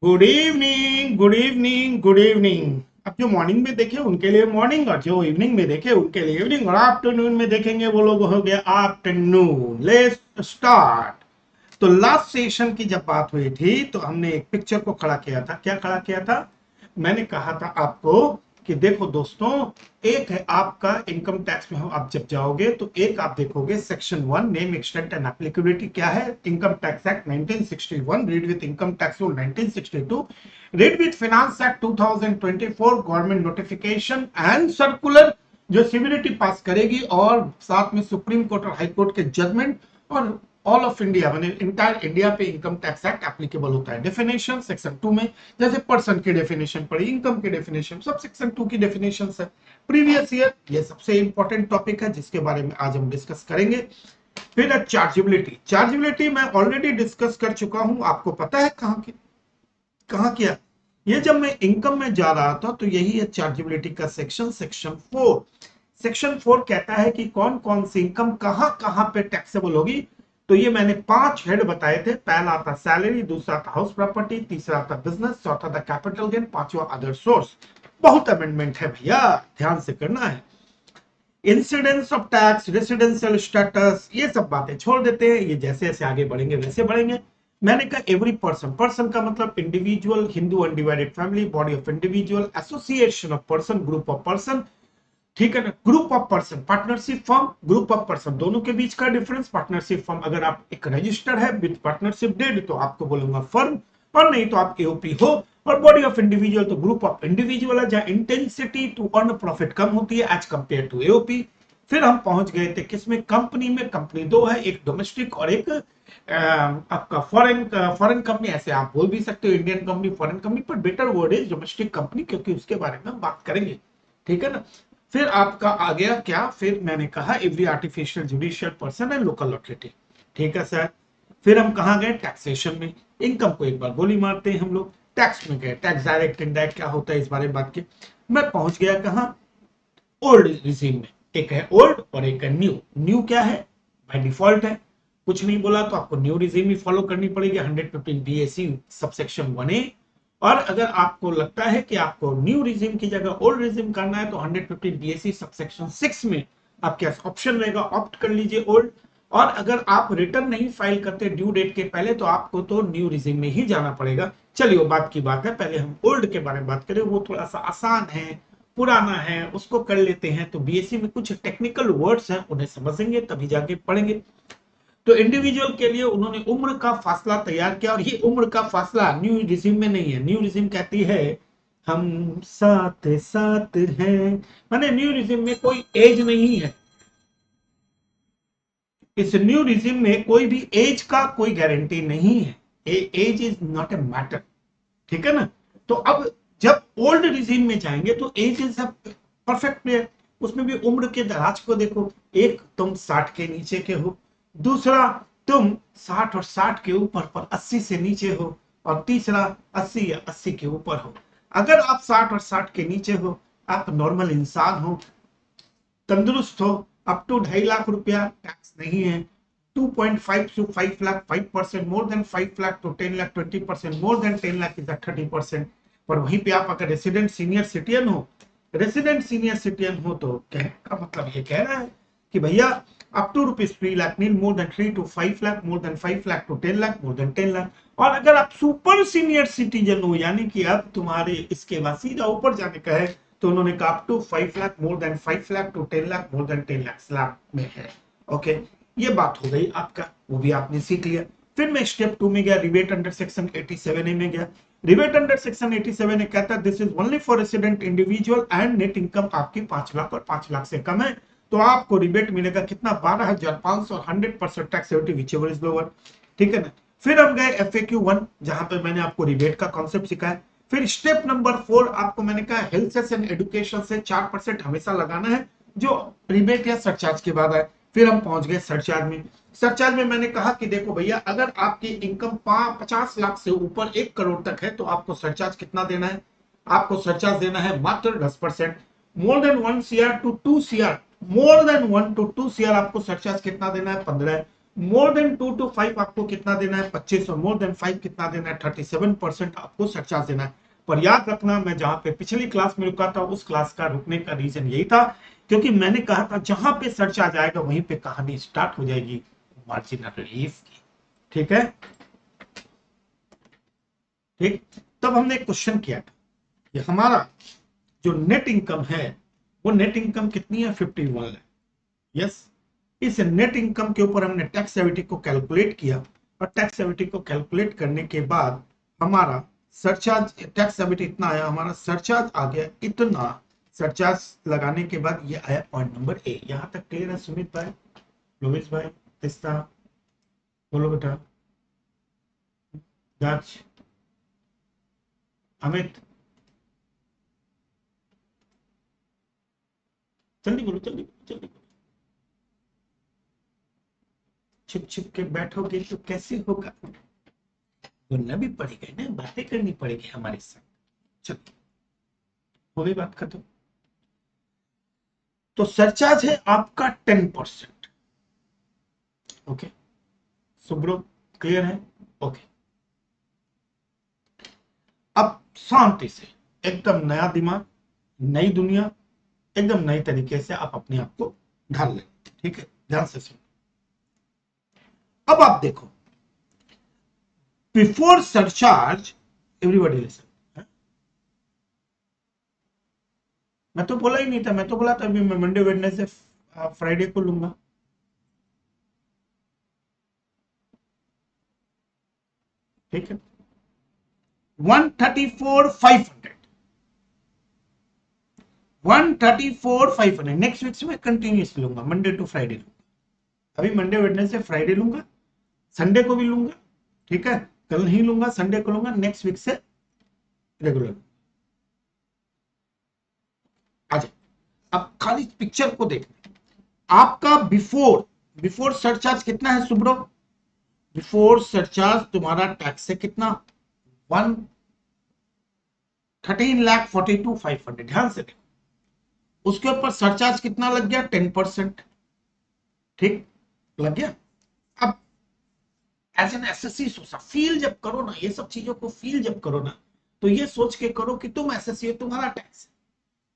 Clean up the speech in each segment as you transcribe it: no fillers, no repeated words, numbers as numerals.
Good evening, good evening, good evening. अब जो morning में देखे उनके लिए मॉर्निंग, और जो इवनिंग में देखे उनके लिए इवनिंग, और आफ्टरनून में देखेंगे वो लोग हो गया आफ्टरनून। Let's start. तो लास्ट सेशन की जब बात हुई थी तो हमने एक पिक्चर को खड़ा किया था। क्या खड़ा किया था? मैंने कहा था आपको कि देखो दोस्तों, एक है आपका इनकम टैक्स में हो, आप जब जाओगे तो एक आप देखोगे section 1 name extent and applicability क्या है, income tax act 1961 read with income tax rule 1962, read with finance act 2024 government notification and circular जो सिविलिटी पास करेगी, और साथ में सुप्रीम कोर्ट और हाई कोर्ट के जजमेंट, और ऑल ऑफ इंडिया माने इंटायर इंडिया पे इनकम टैक्स एक्ट एप्लीकेबल होता है। डेफिनेशन सेक्शन 2 में जैसे पर्सन की डेफिनेशन पड़ी, इनकम की डेफिनेशन सब सेक्शन 2 की डेफिनेशन है। प्रीवियस ईयर ये सबसे इंपॉर्टेंट टॉपिक है जिसके बारे में आज हम डिस्कस करेंगे। फिर चार्जेबिलिटी। चार्जेबिलिटी मैं ऑलरेडी डिस्कस कर चुका हूं, आपको पता है कहां किया। ये जब मैं इनकम में जा रहा था तो यही है चार्जेबिलिटी का सेक्शन, सेक्शन 4। सेक्शन 4 कहता है कि कौन कौन सी इनकम कहां कहां पे टैक्सेबल होगी। तो ये मैंने 5 हेड बताए थे। पहला था सैलरी, दूसरा था हाउस प्रॉपर्टी, तीसरा था बिजनेस, चौथा था कैपिटल गेन, पांचवा अदर सोर्स। बहुत अमेंडमेंट है भैया, ध्यान से करना है। Incidence of tax, residential status, ये सब बातें छोड़ देते हैं, ये जैसे जैसे आगे बढ़ेंगे वैसे बढ़ेंगे। मैंने कहा एवरी पर्सन, पर्सन का मतलब individual, Hindu undivided family, body of individual, association of person, group of person. ठीक है ना, group of person, partnership firm, group of person, दोनों के बीच का डिफरेंस। पार्टनरशिप फर्म अगर आप एक रजिस्टर्ड है विद पार्टनरशिप डेड तो आपको बोलूंगा फर्म, और नहीं तो आप एओपी हो। और बॉडी ऑफ इंडिविजुअल तो ग्रुप ऑफ इंडिविजुअल है जहां इंटेंसिटी टू अर्न प्रॉफिट कम होती है एज कंपेयर टू एओपी। फिर हम पहुंच गए थे किसमें, कंपनी में। कंपनी दो है, एक डोमेस्टिक और एक आपका फॉरेन। फॉरेन कंपनी ऐसे आप बोल भी सकते हो, इंडियन कंपनी, फॉरेन कंपनी, पर better word is domestic company, क्योंकि उसके बारे में हम बात करेंगे। ठीक है ना। फिर आपका आ गया क्या, फिर मैंने कहा every artificial judicial person and local authority. ठीक है सर। फिर हम कहा गए, टैक्सेशन में। इनकम को एक बार गोली मारते हैं हम लोग। टैक्स में गए, टैक्स डायरेक्ट इनडायरेक्ट क्या होता है इस बारे में बात की। मैं पहुंच गया कहा, ओल्ड रिजीम में। एक है ओल्ड और एक है न्यू। न्यू क्या है, बाय डिफॉल्ट है, कुछ नहीं बोला तो आपको न्यू रिजीम ही फॉलो करनी पड़ेगी, 115 बीएससी सबसेक्शन 1A। और अगर आपको लगता है कि आपको न्यू रिजीम की जगह ओल्ड रिजीम करना है तो 115 बीएससी सबसेक्शन 6 में आपके पास ऑप्शन रहेगा, ऑप्ट कर लीजिए ओल्ड। और अगर आप रिटर्न नहीं फाइल करते ड्यू डेट के पहले तो आपको तो न्यू रिजीम में ही जाना पड़ेगा। चलिए वो बात की बात है, पहले हम ओल्ड के बारे में बात करें, वो थोड़ा सा आसान है, पुराना है, उसको कर लेते हैं। तो बीएससी में कुछ टेक्निकल वर्ड्स हैं, उन्हें समझेंगे तभी जाके पढ़ेंगे। तो इंडिविजुअल के लिए उन्होंने उम्र का फासला तैयार किया, और ये उम्र का फासला न्यू रिजिम में नहीं है। न्यू रिजिम कहती है हम साथ साथ हैं, माने न्यू रिजिम में कोई एज नहीं है। इस न्यू रिजिम में कोई भी एज का कोई गारंटी नहीं है। Age is not a matter. ठीक है ना। तो अब जब ओल्ड रिजीम में जाएंगे तो एज इज परफेक्ट प्लेयर। उसमें भी उम्र के दराज को देखो, एक तुम 60 के नीचे के हो, दूसरा तुम 60 और 60 के ऊपर पर 80 से नीचे हो, और तीसरा 80 या 80 के ऊपर हो। अगर आप 60 और 60 के नीचे हो, आप नॉर्मल इंसान हो, तंदुरुस्त हो, अप टू 2.5 लाख रुपया टैक्स नहीं है। 2.5 to 5 lakh 5%, more than 5 lakh to 10 lakh 20%, more than 10 lakh is at 30%। पर वहीं पे आप अगर रेसिडेंट सीनियर सिटीजन हो, रेसिडेंट सीनियर सिटीजन हो, तो कहने का मतलब ये कह रहा है कि भैया up to ₹3 lakh mean more than 3 to 5 lakh, more than 5 lakh to 10 lakh, more than 10 lakh. और अगर आप सुपर सीनियर सिटीजन हो, यानी कि अब तुम्हारे इसके बाद सीधा ऊपर जाने का है, तो उन्होंने कहा up to 5 lakh, more than 5 lakh to 10 lakh, more than 10 lakh में है। ओके, ये बात हो गई आपका, वो भी आपने सीख लिया। फिर मैं स्टेप 2 में गया, रिबेट अंडर सेक्शन 87A में गया। रिबेट अंडर सेक्शन 87A कहता है this is only for resident individual and net income आपकी 5 लाख और 5 लाख से कम है तो आपको रिबेट मिलेगा कितना, 12,500 और 100% टैक्स विचेवर इज लोअर। ठीक है ना। फिर हम गए FAQ 1 जहां पे मैंने आपको रिबेट का कॉन्सेप्ट सिखाया। फिर स्टेप नंबर 4 आपको मैंने कहा हेल्थ एंड एजुकेशन से 4% हमेशा लगाना है जो रिबेट या सरचार्ज के बाद आए। फिर हम पहुंच गए सरचार्ज में। सरचार्ज में मैंने कहा कि देखो भैया, अगर आपकी इनकम 50 लाख से ऊपर 1 करोड़ तक है तो आपको सरचार्ज कितना देना है, आपको सरचार्ज देना है मात्र 10%। More than 1 CR to 2 CR, more than 1 to 2 CR आपको सरचार्ज कितना देना है, 15 है। मोर देन 2 to 5 आपको कितना देना है 25, और मोर देन 5 कितना देना है 37% आपको सरचार्ज देना है। पर याद रखना, मैं जहां पे पिछली क्लास में रुका था उस क्लास का रुकने का रीजन यही था क्योंकि मैंने कहा था जहां पे सरचार्ज आएगा वहीं पे कहानी स्टार्ट हो जाएगी मार्जिनल रिलीफ की। ठीक है, ठीक। तब हमने क्वेश्चन किया था कि हमारा जो नेट इनकम है वो नेट इनकम कितनी है 51 है। यस, इस नेट इनकम के ऊपर हमने टैक्स एबिलिटी को कैलकुलेट किया और टैक्स एबिलिटी को कैलकुलेट करने के बाद हमारा सरचार्ज टैक्स एबिलिटी इतना आया, हमारा सरचार्ज आ गया इतना। सरचार्ज लगाने के बाद ये आया पॉइंट नंबर ए। यहां तक क्लियर है सुमित भाई, लोकेश भाई, तिस्ता, बोलो बेटा, दक्ष, अमित, जल्दी बोलो जल्दी जल्दी। छिप छिप के बैठोगे तो कैसे होगा, बोलना भी पड़ेगा ना, बातें करनी पड़ेगी हमारे साथ। चलो, हो गई बात खत्म। तो सरचार्ज है आपका 10%। ओके, सुब्रो क्लियर है? ओके, अब शांति से एकदम नया दिमाग, नई दुनिया, एकदम नई तरीके से आप अपने आप को ढाल लें। ठीक है, ध्यान से सुनो। अब आप देखो, बिफोर सरचार्ज, एवरीबॉडी लिसन। मैं तो बोला ही नहीं था, मैं तो बोला था अभी मैं मंडे वेडनेसडे फ्राइडे को लूंगा। ठीक है, 134,500, 134,500 नेक्स्ट वीक से मैं कंटिन्यूस लूंगा, मंडे टू फ्राइडे लूंगा। अभी मंडे वेडनेसडे फ्राइडे लूंगा, संडे को भी लूंगा। ठीक है, कल नहीं लूंगा, संडे को लूंगा, नेक्स्ट वीक से रेगुलर। आ जाए, अब खाली पिक्चर को देखना। आपका बिफोर बिफोर सरचार्ज कितना है सुब्रो? बिफोर सरचार्ज तुम्हारा टैक्स है कितना? 13,42,500। ध्यान से देखो, उसके ऊपर सरचार्ज कितना लग गया? 10%। ठीक, लग गया। अब एज एन एसएससी सोचा, फील जब करो ना, ये सब चीजों को फील जब करो ना, तो ये सोच के करो कि तुम एसएससी हो, तुम्हारा टैक्स है,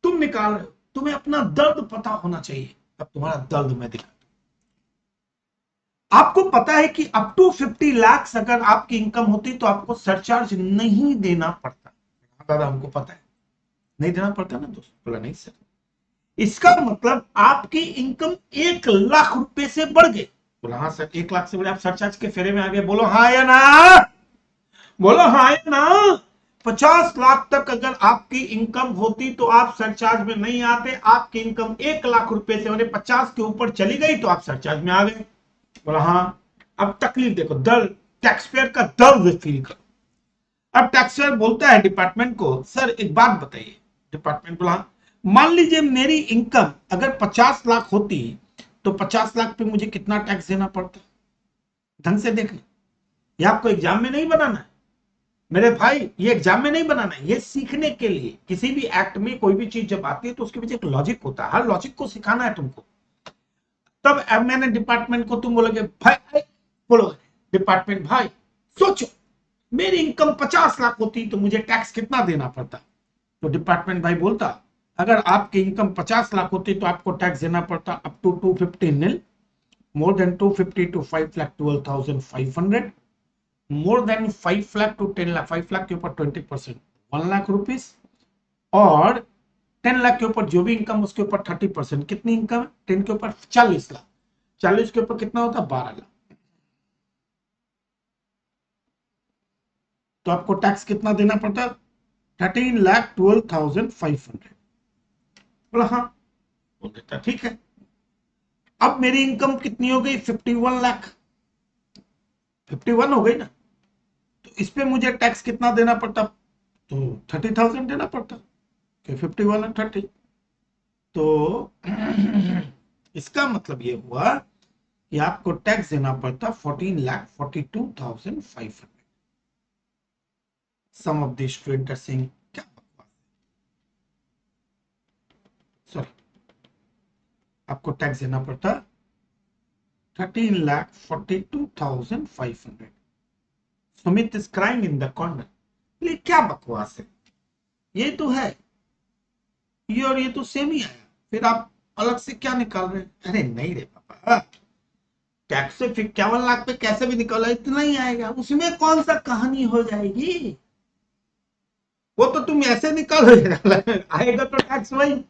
तुम निकाल रहे हो, तुम्हें अपना दर्द पता होना चाहिए। अब तुम्हारा दर्द मैं दिखा, आपको पता है कि अप टू 50 लाख अगर आपकी इनकम होती तो आपको सरचार्ज नहीं देना पड़ता। दादा हमको पता है नहीं देना पड़ता ना दोस्त। बोला नहीं सर, इसका मतलब आपकी इनकम 1 लाख रुपए से बढ़ गई। बोला हाँ सर, 1 लाख से बढ़े, आप सरचार्ज के फेरे में आ गए। बोलो हाँ या ना, बोलो हाँ या ना। 50 लाख तक अगर आपकी इनकम होती तो आप सरचार्ज में नहीं आते। आपकी इनकम 1 लाख रुपए से 50 के ऊपर चली गई तो आप सरचार्ज में आ गए। बोला हाँ। अब तकलीफ देखो, दर्द, टैक्स पेयर का दर्द फील करो। अब टैक्स पेयर बोलता है डिपार्टमेंट को, सर एक बात बताइए। डिपार्टमेंट बोला मान लीजिए मेरी इनकम अगर 50 लाख होती तो 50 लाख पे मुझे कितना टैक्स देना पड़ता? ढंग से देखना, ये आपको एग्जाम में नहीं बनाना है मेरे भाई, ये एग्जाम में नहीं बनाना है, ये सीखने के लिए। किसी भी एक्ट में कोई भी चीज जब आती है तो उसके पीछे एक लॉजिक होता है, हर लॉजिक को सिखाना है तुमको। तब अब मैंने डिपार्टमेंट को, तुम बोलोगे भाई, बोलोगे डिपार्टमेंट भाई सोचो मेरी इनकम 50 लाख होती तो मुझे टैक्स कितना देना पड़ता? तो डिपार्टमेंट भाई बोलता अगर आपकी इनकम 50 लाख होती तो आपको टैक्स देना पड़ता up to 250 nil, more than 250 to 5,12,500, more than 5 lakh to 10 lakh, 5 lakh के ऊपर 20%, 1 लाख रुपीज, और 10 लाख के ऊपर जो भी इनकम उसके ऊपर 30%। कितनी इनकम है 10 के ऊपर? 40 लाख। 40 के ऊपर कितना होता? 12 लाख। तो आपको टैक्स कितना देना पड़ता? 13,12,500। बोला हाँ, बोल देता ठीक है। अब मेरी इनकम कितनी हो गई? 51 लाख। 51 हो गई ना, तो इस पे मुझे टैक्स कितना देना पड़ता? तो 30,000 देना पड़ता, कि 51 और 30। तो इसका मतलब ये हुआ कि आपको टैक्स देना पड़ता 14,42,500। Some of the student are saying क्या बकवास, सॉरी, आपको टैक्स देना पड़ता 13,42,500. Sumit is crying in the corner. ये क्या बकवास है, ये तो है ये और ये तो सेम ही आया, फिर आप अलग से क्या निकाल रहे हैं? अरे नहीं रे पापा, टैक्स से 51 लाख पे कैसे भी निकाला इतना ही आएगा, उसमें कौन सा कहानी हो जाएगी? वो तो तुम ऐसे निकालो आएगा तो टैक्स वही,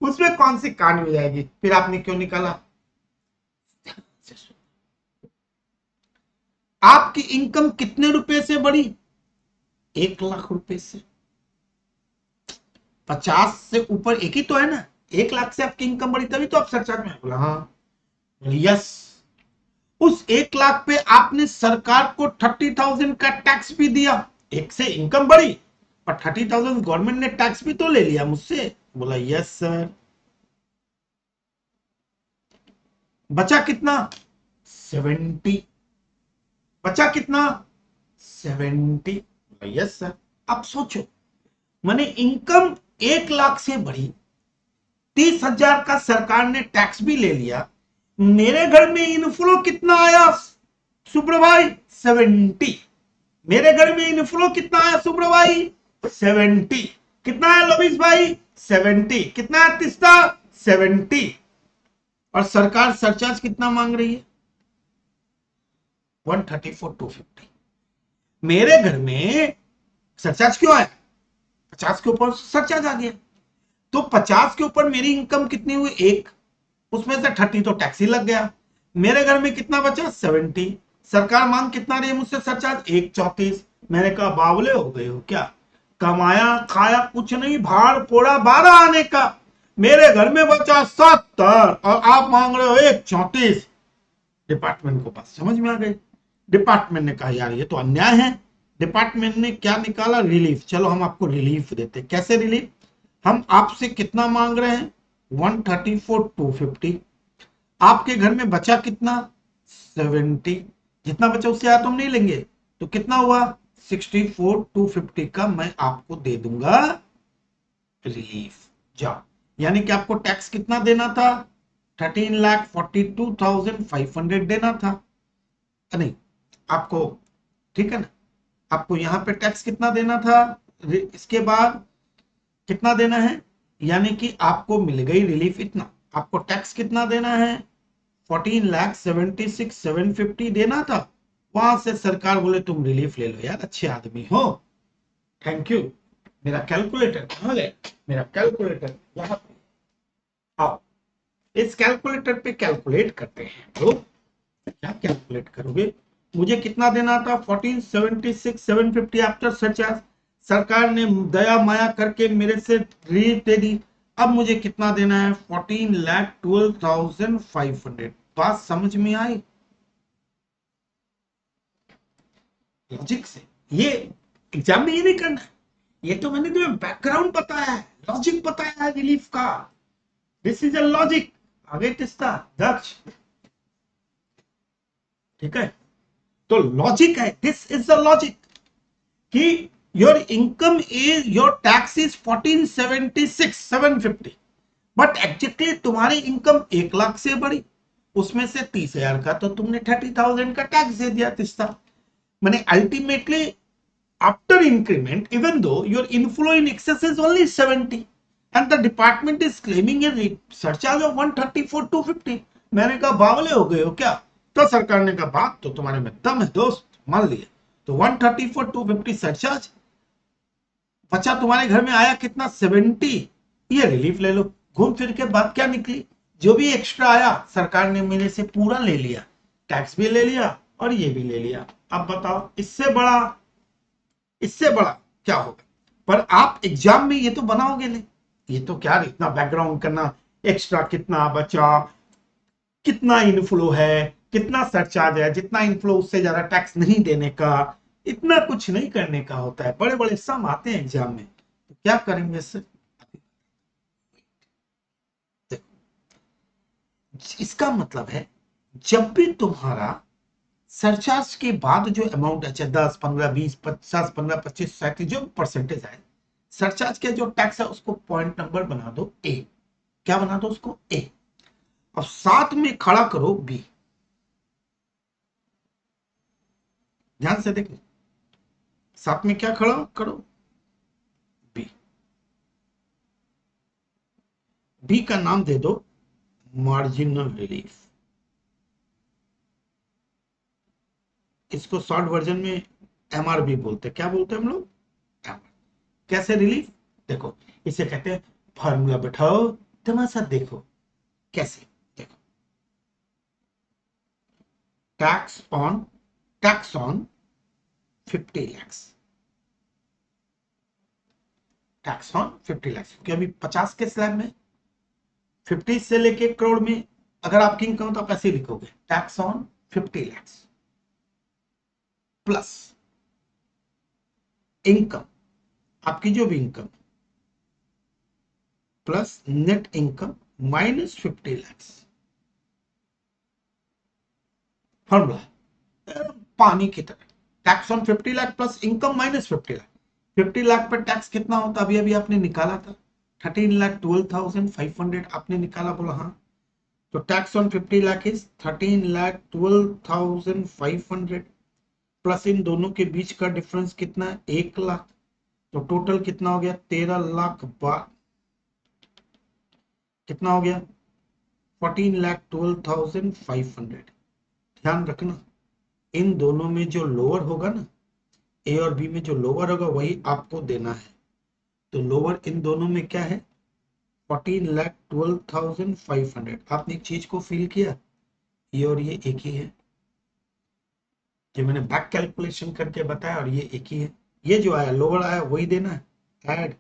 उसमें कौन सी कहानी हो जाएगी? फिर आपने क्यों निकाला? आपकी इनकम कितने रुपए से बढ़ी? 1 लाख रुपए से। 50 से ऊपर एक ही तो है ना, 1 लाख से आपकी इनकम बढ़ी तभी तो आप सरचार्ज में। बोला हाँ, यस। उस 1 लाख पे आपने सरकार को 30,000 का टैक्स भी दिया। एक से इनकम बढ़ी और 30,000 गवर्नमेंट ने टैक्स भी तो ले लिया मुझसे। बोला यस सर। बचा कितना? 70। बचा कितना? 70। Yes sir. अब सोचो, मैंने इनकम 1 लाख से बढ़ी, 30,000 का सरकार ने टैक्स भी ले लिया, मेरे घर में इनफ्लो कितना आया सुब्र भाई? 70। मेरे घर में इनफ्लो कितना आया सुब्र भाई? 70। कितना है लोबिस भाई? 70। कितना है तिस्ता? 70। और सरकार सरचार्ज कितना मांग रही है? 134,250। मेरे घर में सरचार्ज क्यों आया? 50 के ऊपर सरचार्ज आ गया, तो 50 के ऊपर मेरी इनकम कितनी हुई? 1। उसमें से 30 तो टैक्स ही लग गया। मेरे घर में कितना बचा? 70। सरकार मांग कितना रही है मुझसे सरचार्ज? 134। मैंने कहा बावले हो गए हो क्या? कमाया खाया कुछ नहीं, भाड़ पोड़ा 12 आने का, मेरे घर में बचा 70 और आप मांग रहे हो 134। डिपार्टमेंट को बात समझ में आ गई। डिपार्टमेंट ने कहा यार ये तो अन्याय है। डिपार्टमेंट ने क्या निकाला? रिलीफ। चलो हम आपको रिलीफ देते। कैसे रिलीफ? हम आपसे कितना मांग रहे हैं? 134,250। आपके घर में बचा कितना? 70। जितना बचा उससे आप तुम नहीं लेंगे, तो कितना हुआ? 64,250 का मैं आपको दे दूंगा रिलीफ। जाओ। यानी कि आपको टैक्स कितना देना था? 13,42,500 देना था। नहीं, आपको, ठीक है ना, आपको यहां पे टैक्स कितना देना था? इसके बाद कितना देना है? यानी कि आपको मिल गई रिलीफ इतना। आपको टैक्स कितना देना है? 14,76,750 देना था। वहां से सरकार बोले तुम रिलीफ ले लो यार, अच्छे आदमी हो, थैंक यू। मेरा कैलकुलेटर कहां गया? मेरा कैलकुलेटर यहाँ पे। आओ, इस कैलकुलेटर पे कैलकुलेट करते हैं। तो क्या कैलकुलेट करोगे? मुझे कितना देना था? 14,76,750 आफ्टर सरचार्ज। सरकार ने दया माया करके मेरे से रिलीफ दे दी। अब मुझे कितना देना है? 14,12,500। बात समझ में आई? लॉजिक से। ये एग्जाम में ये नहीं करना है, ये तो मैंने तुम्हें बैकग्राउंड बताया है, लॉजिक बताया है रिलीफ का। This is a logic. आगे किसका? दक्ष। ठीक है, तो लॉजिक है, दिस इज द लॉजिक कि your income is, your tax is 14,76,750, but actually तुम्हारी इनकम 1 लाख से बढ़ी, उसमें से 30,000 का तो तुमने 30,000 का टैक्स दे दिया तिस्ता। मैंने ultimately after increment, even though your inflow in excess is only 70 and the department is claiming a surcharge of 134,250। मैंने कहा बावले हो गए हो क्या? तो सरकार ने कहा बात तो तुम्हारे में दम है दोस्त, मान लिए। तो 134,250 सरचार्ज बचा, तुम्हारे घर में आया कितना? 70। ये रिलीफ ले लो। घूम फिर के बात क्या निकली? जो भी एक्स्ट्रा आया सरकार ने मेरे से पूरा ले लिया, टैक्स भी ले लिया और ये भी ले लिया। अब बताओ इससे बड़ा क्या होगा? पर आप एग्जाम में ये तो बनाओगे नहीं। ये तो क्या इतना बैकग्राउंड करना, एक्स्ट्रा कितना बचा, कितना इनफ्लो है, कितना सरचार्ज है, जितना इनफ्लो उससे ज्यादा टैक्स नहीं देने का, इतना कुछ नहीं करने का होता है। बड़े बड़े सम आते हैं एग्जाम में, तो क्या करेंगे इससे? इसका मतलब है जब भी तुम्हारा सरचार्ज के बाद जो अमाउंट है, 10, 15, 20, 50, 15, 25, 37 जो परसेंटेज है सरचार्ज के, जो टैक्स है उसको पॉइंट नंबर बना दो ए। क्या बना दो उसको? ए। और साथ में खड़ा करो बी। ध्यान से देखो, साथ में क्या खड़ा करो, बी। बी का नाम दे दो मार्जिनल रिलीफ। इसको शॉर्ट वर्जन में एमआरबी बोलते हैं। क्या बोलते हैं हम लोग? MRB। कैसे रिलीफ? देखो, इसे कहते हैं फार्मूला बैठाओ, तमाशा देखो कैसे। देखो, tax on 50 lakhs, tax on 50 lakhs, क्योंकि अभी 50 के स्लैब में, 50 से लेके करोड़ में अगर आपकी इनकम तो आप ऐसे लिखोगे tax on 50 lakhs plus income, आपकी जो भी income plus net income minus 50 lakhs। Formula पानी की तरह, tax on 50 lakh plus income minus 50 lakh. 50 lakh पर टैक्स कितना होता? अभी अभी आपने निकाला था 13,12,500 आपने निकाला, बोला हाँ। तो tax on 50 lakh is 13,12,500 plus इन दोनों के बीच का डिफरेंस कितना है? 1 लाख। तो टोटल कितना हो गया? 13 लाख कितना हो गया? 14,12,500। ध्यान रखना, इन दोनों में जो लोअर होगा ना, ए और बी में जो लोअर होगा वही आपको देना है। तो लोअर इन दोनों में क्या है? 14,12,500। आपने एक चीज को फील किया, ये और ये एक ही है। जो मैंने बैक कैलकुलेशन करके बताया, और ये एक ही है। ये जो आया लोअर आया वही देना है। Add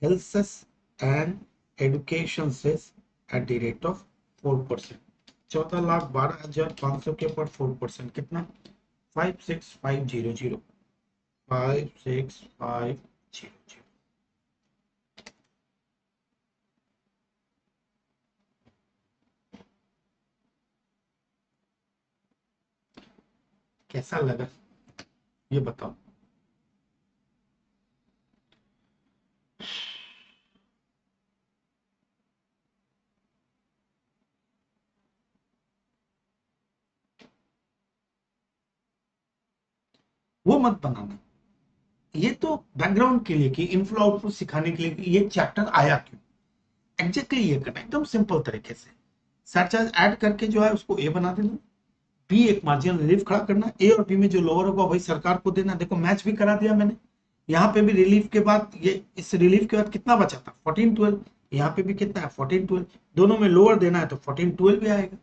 health cess and education cess at the rate of 4%। 14,12,500 के ऊपर 4% कितना? 56500। 56500। कैसा लगा ये बताओ? वो मत बनाना। ये तो बैकग्राउंड के लिए कि इनफ्लो आउटपुट सिखाने के लिए कि ये चैप्टर आया क्यों, एग्जैक्टली ये करना एकदम सिंपल तरीके से। सरचार्ज ऐड करके जो है उसको ए बना देना, बी एक मार्जिनल रिलीफ खड़ा करना, ए और बी में जो लोअर होगा वही सरकार को देना। देखो मैच भी करा दिया मैंने। यहाँ पे भी रिलीफ के बाद, ये इस रिलीफ के बाद कितना बचा था? 1412। यहाँ पे भी कितना है? 1412। दोनों में लोअर देना है तो 1412 भी आएगा।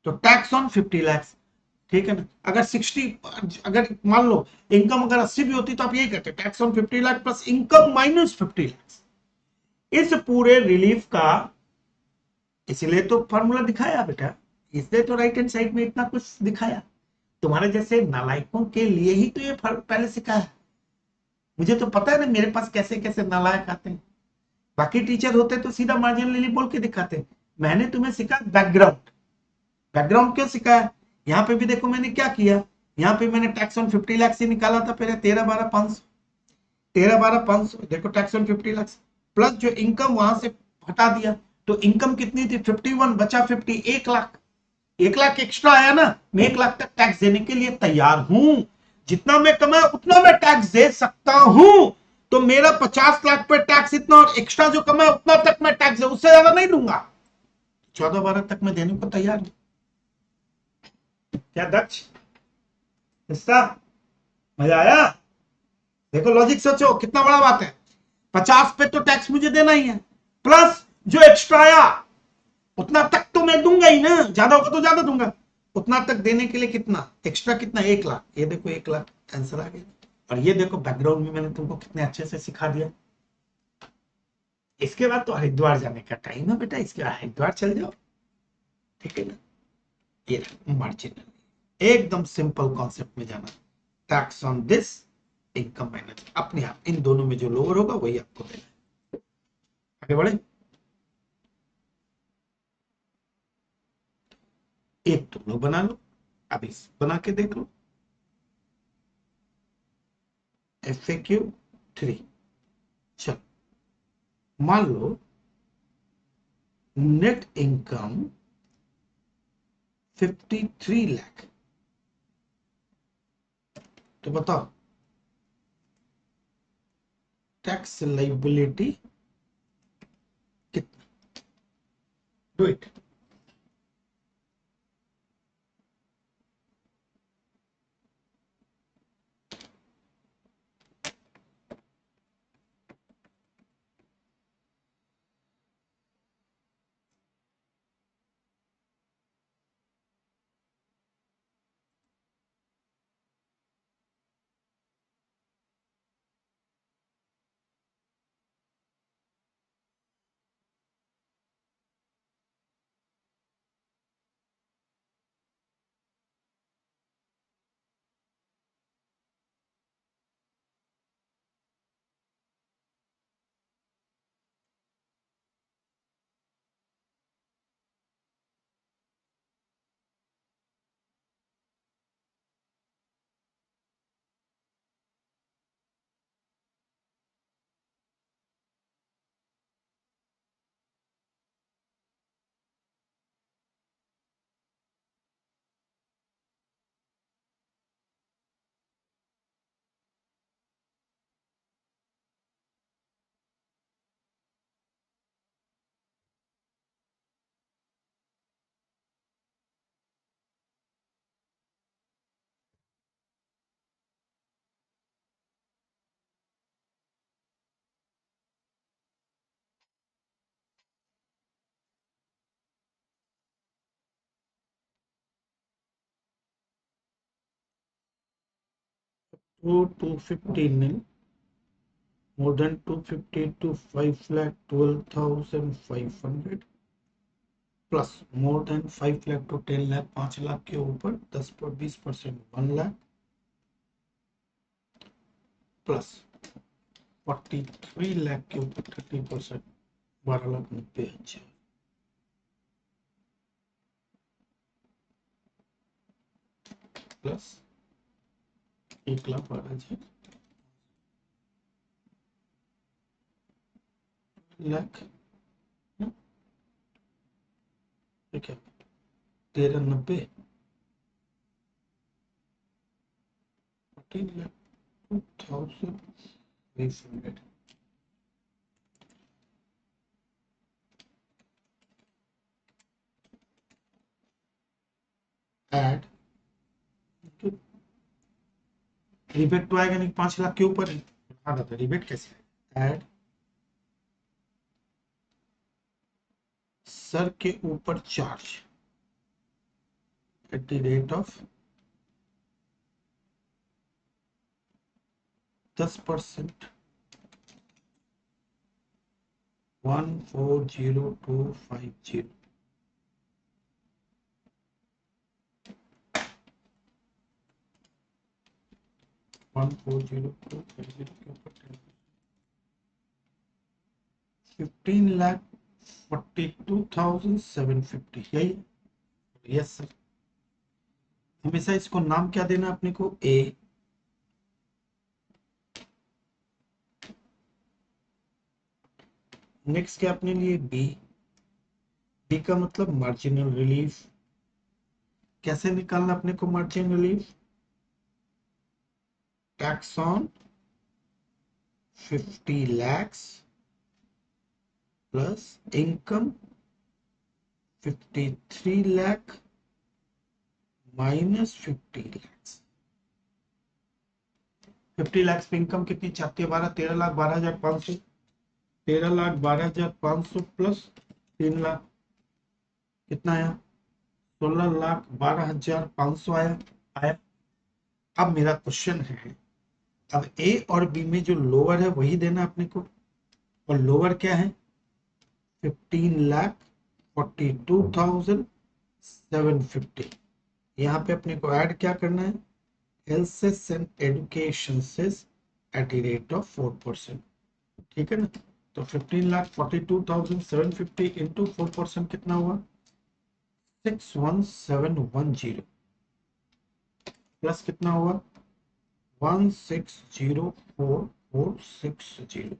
तो टैक्स ऑन 50 lakhs, ठीक है ना। अगर 60, अगर मान लो इनकम अगर 80 भी होती तो आप यही करते, tax on 50 lakh plus income minus 50 lakhs। इस पूरे रिलीफ का, इसलिए तो फॉर्मूला दिखाया बेटा, इसलिए तो राइट हैंड साइड में इतना कुछ दिखाया। तुम्हारे जैसे नालायकों के लिए ही तो ये पहले सिखाया। मुझे तो पता है ना मेरे पास कैसे कैसे नालायक आते हैं। बाकी टीचर होते तो सीधा मार्जिनल रिलीफ बोल के दिखाते। मैंने तुम्हें सिखाया बैकग्राउंड। बैकग्राउंड क्यों सिखाया? यहाँ पे भी देखो मैंने क्या किया, यहाँ पे मैंने टैक्स ऑन 50 लाख से निकाला था पहले 13,12,500। 13,12,500 देखो टैक्स ऑन 50 लाख प्लस जो इनकम वहां से हटा दिया। तो इनकम कितनी थी? 51 बचा 50, 1 लाख। 1 लाख एक्स्ट्रा आया ना, मैं 1 लाख तक टैक्स देने के लिए तैयार हूं। जितना मैं कमाया उतना मैं टैक्स दे सकता हूं। तो मेरा 50 लाख पे टैक्स इतना, और एक्स्ट्रा जो कमाया उतना तक मैं टैक्स, उससे ज्यादा नहीं दूंगा। 14-12 तक मैं देने को तैयार हूं। क्या दक्ष हिस्सा? मजा आया? देखो लॉजिक सोचो कितना बड़ा बात है। 50 पे तो टैक्स मुझे देना ही है, प्लस जो एक्स्ट्रा आया उतना तक तो मैं दूंगा ही ना, ज्यादा होगा तो ज्यादा दूंगा। उतना तक देने के लिए कितना एक्स्ट्रा? कितना? 1 लाख। ये देखो 1 लाख आंसर आ गया। और ये देखो बैकग्राउंड में मैंने तुमको कितने अच्छे से सिखा दिया। इसके बाद तो हरिद्वार जाने का टाइम है बेटा, इसके बाद हरिद्वार चल जाओ, ठीक है ना। ये मार्जिनल, एकदम सिंपल कॉन्सेप्ट में जाना। Tax on this, income minus, अपने आप इन दोनों में जो लोअर होगा वही आपको देना। आगे बढ़े, एक तुम लोग बना लो, अभी बना के देख लो। FAQ 3, चलो मान लो नेट इनकम 53 लाख, तो बताओ टैक्स लाइबिलिटी कितना? Do it. 250 nil, more than 250 to 5,12,500 plus more than 5 lakh to 10 lakh, 5 lakh के ऊपर 10% 1 लाख प्लस 43 लाख के ऊपर 30% 12,90,000 प्लस 1,12,000 लाख, ठीक है 13,90 14 लाख 2,500 एड रिबेट तो आएगा नहीं, 5 लाख के ऊपर है, आधा तो रिबेट कैसे ऐड सर के ऊपर charge at the rate of 10% 140250 140250 के ऊपर 15,42,750 यही। यस सर, हमेशा इसको नाम क्या देना अपने को, ए। नेक्स्ट क्या अपने लिए, बी। बी का मतलब मार्जिनल रिलीफ। कैसे निकालना अपने को margin relief, tax on 50 lakhs plus income 53 lakh minus 50 lakhs। 50 lakhs पे इनकम कितनी चाहती है, 13,12,500, 13,12,500 प्लस 3 लाख कितना आया, 16,12,500 आया। आया। अब मेरा क्वेश्चन है, अब ए और बी में जो लोअर है वही देना अपने को, और लोअर क्या है 15,42,750। यहाँ पे अपने को ऐड क्या करना है, health and education at the rate of 4%, ठीक है ना। तो 15,42,750 इंटू 4% कितना हुआ 61710 प्लस कितना हुआ 1604,460,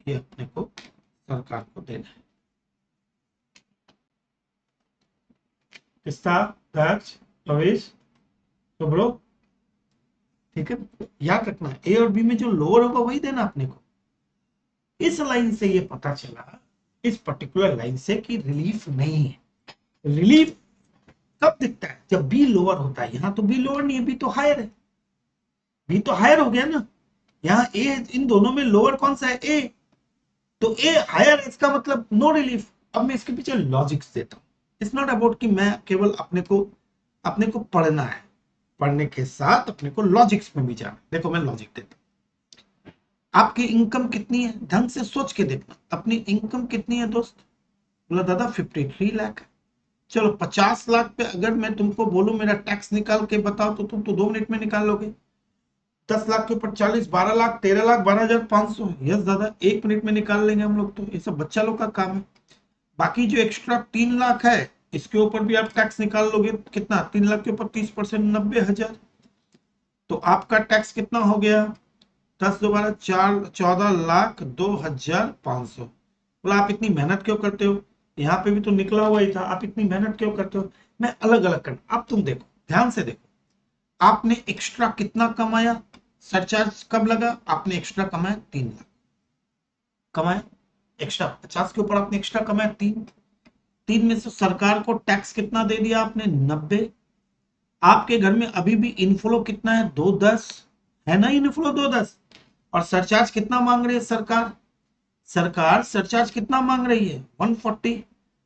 ये अपने को सरकार को देना है। किसका दैट्स रवीश सुब्रो ठीक है, याद रखना ए और बी में जो लोअर होगा वही देना अपने को। इस लाइन से ये पता चला, इस पर्टिकुलर लाइन से, कि रिलीफ नहीं है। रिलीफ कब दिखता है? जब बी लोअर होता है। यहां तो बी लोअर नहीं है, बी तो हायर है। बी तो हायर हो गया ना, यहाँ ए, इन दोनों में लोअर कौन सा है? ए। तो ए हायर, इसका मतलब नो रिलीफ। अब मैं इसके पीछे लॉजिक्स देता हूं। इट्स नॉट अबाउट कि मैं केवल अपने को पढ़ना है, पढ़ने के साथ अपने को लॉजिक्स में भी जाना। देखो मैं लॉजिक देता हूं। आपकी इनकम कितनी है? ढंग से सोच के देखना, अपनी इनकम कितनी है दोस्त? बोला दादा 53 लाख है। चलो 50 लाख पे अगर मैं तुमको बोलूं मेरा टैक्स निकाल के बताओ, तो तुम तो 2 मिनट में निकाल लोगे। 10 लाख के ऊपर 40, 12 लाख, 13 लाख, 12,500। यस दादा, 1 मिनट में निकाल लेंगे हम लोग, तो ये सब बच्चा लोग का काम है। बाकी जो एक्स्ट्रा 3 लाख है, इसके ऊपर भी आप टैक्स निकाल लोगे। कितना? 3 लाख के ऊपर 30%, 90,000। तो आपका टैक्स कितना हो गया? 10 दो 12, 4, 14,02,500। बोला आप इतनी मेहनत क्यों करते हो? यहाँ पे भी तो निकला हुआ ही था, आप इतनी मेहनत क्यों करते हो? मैं अलग अलग करना। अब तुम देखो, ध्यान से देखो, आपने एक्स्ट्रा कितना कमाया? सरचार्ज कब लगा? आपने एक्स्ट्रा कमाया 3 लाख कमाया। एक्स्ट्रा 50 के ऊपर आपने एक्स्ट्रा कमाया 3। 3 में से सरकार को टैक्स कितना दे दिया आपने? 90। आपके घर में अभी भी इनफ्लो कितना है? 210 है ना, इनफ्लो 210। और सरचार्ज कितना मांग रही है सरकार? सरकार सरचार्ज कितना मांग रही है? 140।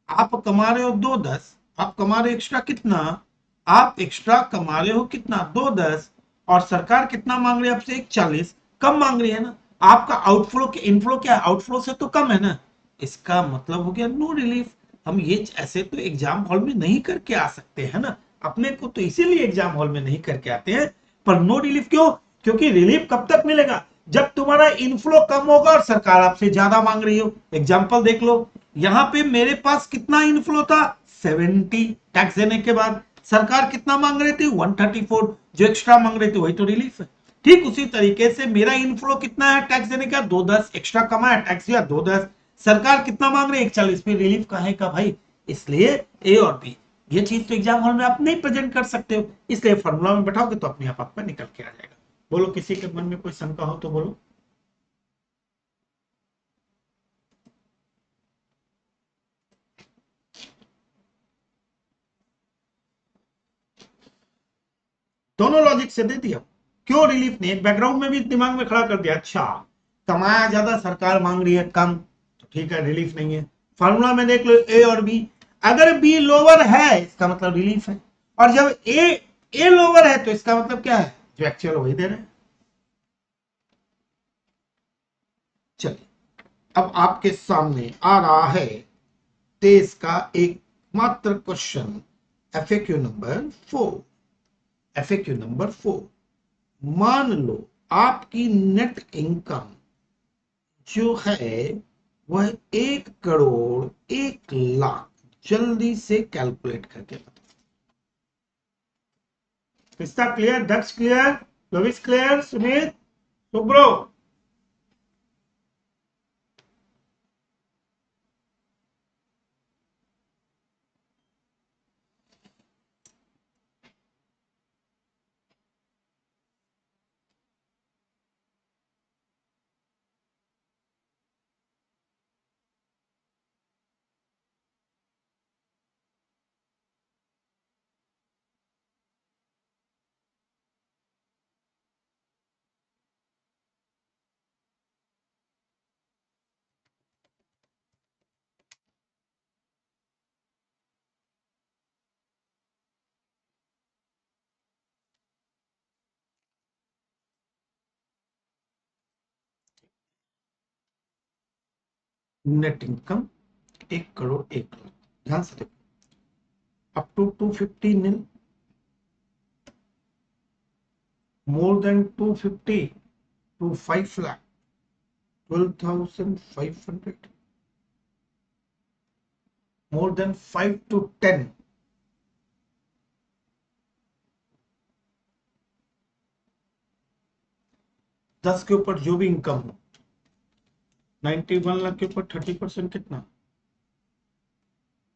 आप कमा रहे हो 210, आप कमा रहे हो एक्स्ट्रा कितना? आप एक्स्ट्रा कमा रहे हो कितना? 210। और सरकार कितना मांग रही है आपसे? 140। कम मांग रही है ना। आपका आउटफ्लो के इनफ्लो क्या है? आउटफ्लो से तो कम है ना। इसका मतलब हो गया नो रिलीफ। हम ये ऐसे तो एग्जाम हॉल में नहीं करके आ सकते है ना। अपने को तो इसीलिए एग्जाम हॉल में नहीं करके आते हैं। पर नो रिलीफ क्यों? क्योंकि रिलीफ कब तक मिलेगा? जब तुम्हारा इनफ्लो कम होगा और सरकार आपसे ज्यादा मांग रही हो। एग्जांपल देख लो, यहां पे मेरे पास कितना इनफ्लो था? 70। टैक्स देने के बाद सरकार कितना मांग रही थी? 134। जो एक्स्ट्रा मांग रही थी वही तो रिलीफ है। ठीक उसी तरीके से मेरा इनफ्लो कितना है टैक्स देने का? 210। एक्स्ट्रा कमाया, टैक्स दिया 210। सरकार कितना मांग रही है? 140 पे रिलीफ कहाँ का भाई? इसलिए ए और बी, ये चीज तो एग्जाम हॉल में आप नहीं प्रेजेंट कर सकते हो, इसलिए फॉर्मूला में बैठाओगे तो अपने आप आपका निकल के आ जाएगा। बोलो, किसी के मन में कोई शंका हो तो बोलो। दोनों लॉजिक से दे दिया। क्यों रिलीफ नहीं? एक बैकग्राउंड में भी दिमाग में खड़ा कर दिया। अच्छा, कमाया ज्यादा, सरकार मांग रही है कम, तो ठीक है रिलीफ नहीं है। फॉर्मूला में देख लो ए और बी, अगर बी लोअर है इसका मतलब रिलीफ है। और जब ए लोअर है तो इसका मतलब क्या है? जो एक्चुअल वही दे रहे हैं। चलिए, अब आपके सामने आ रहा है तेज का एक मात्र question, FAQ number 4। FAQ number 4, मान लो आपकी नेट इनकम जो है वह 1,01,00,000। जल्दी से कैलकुलेट करके बताओ। Pista clear? Daksh clear? Lovis clear? Sumit? Subro? Net income 1,01,00,000। ध्यान से देखो, up to 250 nil, more than 250 to 5 lakh, 12,500, more than 5 to 10, 10 के ऊपर जो भी इनकम हो, 91 लाख के ऊपर 30% कितना?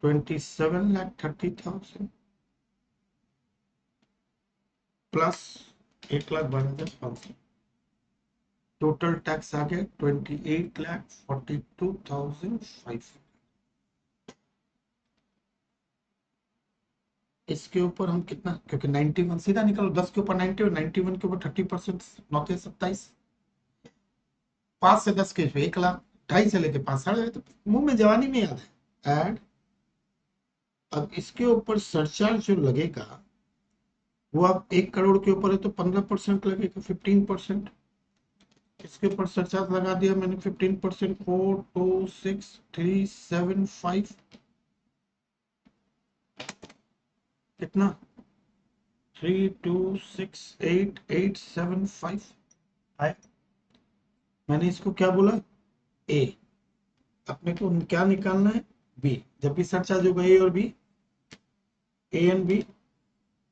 27,30,000 प्लस 1,12,500। टोटल टैक्स आ गया 28,42,500। इसके ऊपर हम कितना, क्योंकि 91 सीधा निकालो, 10 के ऊपर 90 और 91 के ऊपर 30%, 9,27। 5 से 10 के 1,00,000, 2.5 से लेके 5 साढ़े, तो मुंह में जवानी में याद है। एड, अब इसके ऊपर सरचार्ज जो लगेगा वो अब 1 करोड़ के ऊपर है तो 15% लगेगा, 15%। इसके ऊपर सरचार्ज लगा दिया मैंने 15%, 426,375। कितना, 326,875 है। मैंने इसको क्या बोला, ए। अपने को क्या निकालना है, बी। जब भी सरचार्ज होगा ए और बी, ए एंड बी,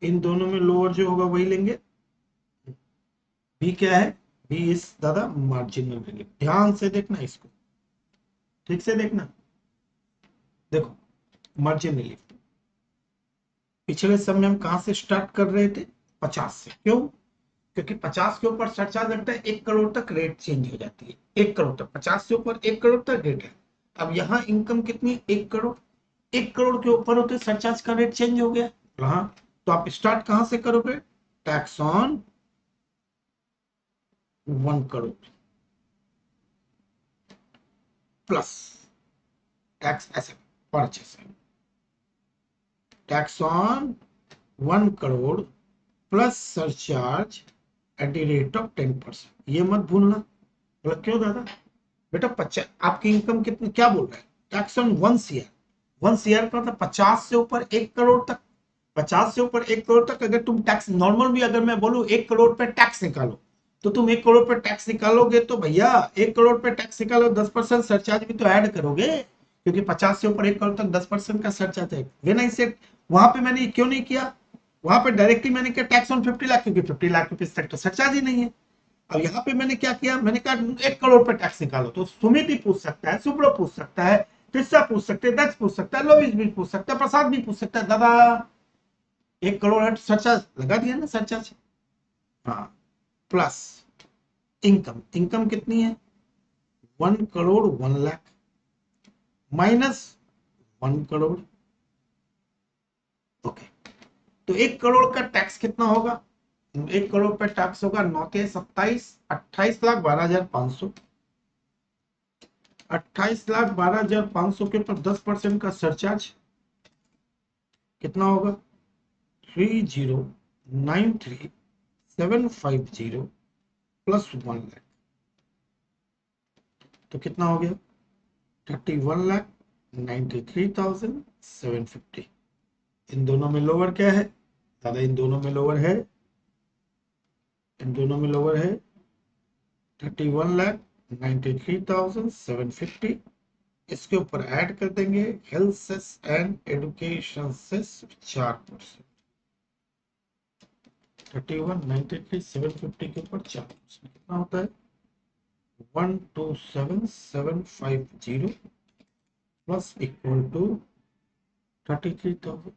इन दोनों में लोअर जो होगा वही लेंगे। बी क्या है, बी इज दादा मार्जिनल रिलीफ। ध्यान से देखना इसको, ठीक से देखना। देखो, मार्जिन रिलीफ पिछले समय हम कहां से स्टार्ट कर रहे थे, 50 से। क्यों, क्योंकि 50 के ऊपर सरचार्ज लगता है, 1 करोड़ तक रेट चेंज हो जाती है। 1 करोड़ तक, 50 से ऊपर 1 करोड़ तक रेट है। अब यहाँ इनकम कितनी, 1 करोड़। 1 करोड़ के ऊपर होते सरचार्ज का रेट चेंज हो गया। हाँ, तो आप स्टार्ट कहां से करोगे, tax on 1 crore plus tax ऐसे purchase, tax on 1 crore plus surcharge at the rate of 10%। ये मत भूलना। बोला क्यों दादा, बेटा 50, आपकी इनकम कितनी, क्या बोल रहा है, टैक्स ऑन 1 CR। 1 CR का मतलब 50 से ऊपर 1 करोड़ तक। 50 से ऊपर 1 करोड़ तक अगर तुम टैक्स नॉर्मल भी, अगर मैं बोलूं 1 करोड़ पे टैक्स निकालो, तो तुम 1 करोड़ पे टैक्स निकालोगे तो भैया 1 करोड़ पे टैक्स निकालो, 10% सरचार्ज भी तो ऐड करोगे, क्योंकि 50 से ऊपर 1 करोड़ तक 10% का सरचार्ज है। व्हेन आई सेड, वहां पे मैंने क्यों नहीं किया, वहां पे डायरेक्टली मैंने किया टैक्स ऑन 50 लाख, क्योंकि 50 लाख रुपीज तक तो सरचार्ज ही नहीं है। अब यहाँ पे मैंने क्या किया, मैंने कहा 1 करोड़ पे टैक्स निकालो। तो सुमित भी पूछ सकता है, सुब्रो पूछ सकता है, त्रिषा पूछ सकते हैं, दक्ष पूछ सकता है, लोविश भी पूछ सकता है, प्रसाद भी पूछ सकता है, दादा 1 करोड़ है सरचार्ज लगा दिया ना, सरचार्ज। हाँ, प्लस इनकम, इनकम कितनी है, 1 करोड़ 1 लाख माइनस 1 करोड़। ओके, तो 1 करोड़ का टैक्स कितना होगा, 1 करोड़ पे टैक्स होगा 9 के 27, 28,12,500। 28,12,500 के ऊपर 10% का सरचार्ज कितना होगा, 30,93,750 प्लस 1 लाख, तो कितना हो गया, 31,93,750। इन दोनों में लोअर क्या है दादा, इन दोनों में लोअर है, इन दोनों में लोअर है 31,93,750। इसके ऊपर ऐड कर देंगे health cess and education cess 4%। 31,93,750 के ऊपर 4% कितना होता है, 127,750 प्लस इक्वल टू 33,000।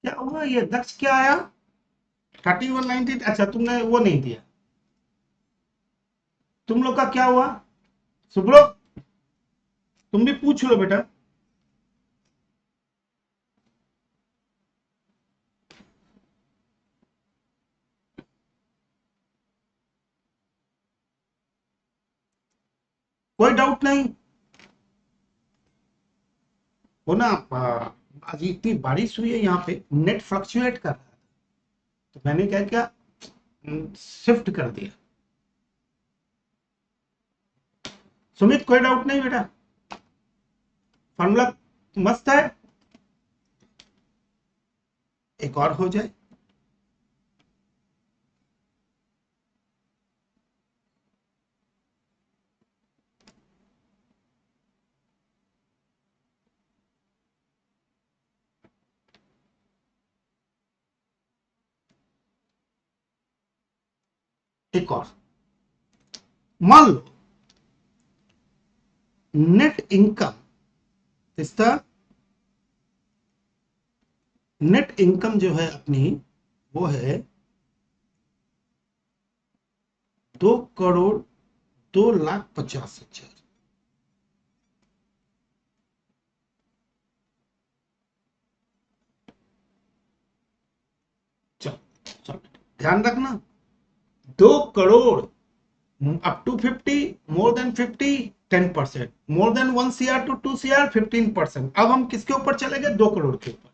क्या हुआ, ये दक्ष क्या आया 3190। अच्छा तुमने वो नहीं दिया, तुम लोग का क्या हुआ सुब्रो, तुम भी पूछ लो बेटा। कोई डाउट नहीं हो ना। आज इतनी बारिश हुई है यहाँ पे, नेट फ्लक्चुएट कर रहा है, तो मैंने क्या किया, शिफ्ट कर दिया। सुमित कोई डाउट नहीं बेटा, फॉर्मूला मस्त है, एक और हो जाए। एक और, मान लो नेट इनकम, इसका नेट इनकम जो है अपनी, वो है 2,02,50,000। चलो चलो ध्यान रखना, 2 crore up to 50, more than 50 10%, more than 1 CR to 2 CR 15%। अब हम किसके ऊपर चले गए, 2 करोड़ के ऊपर।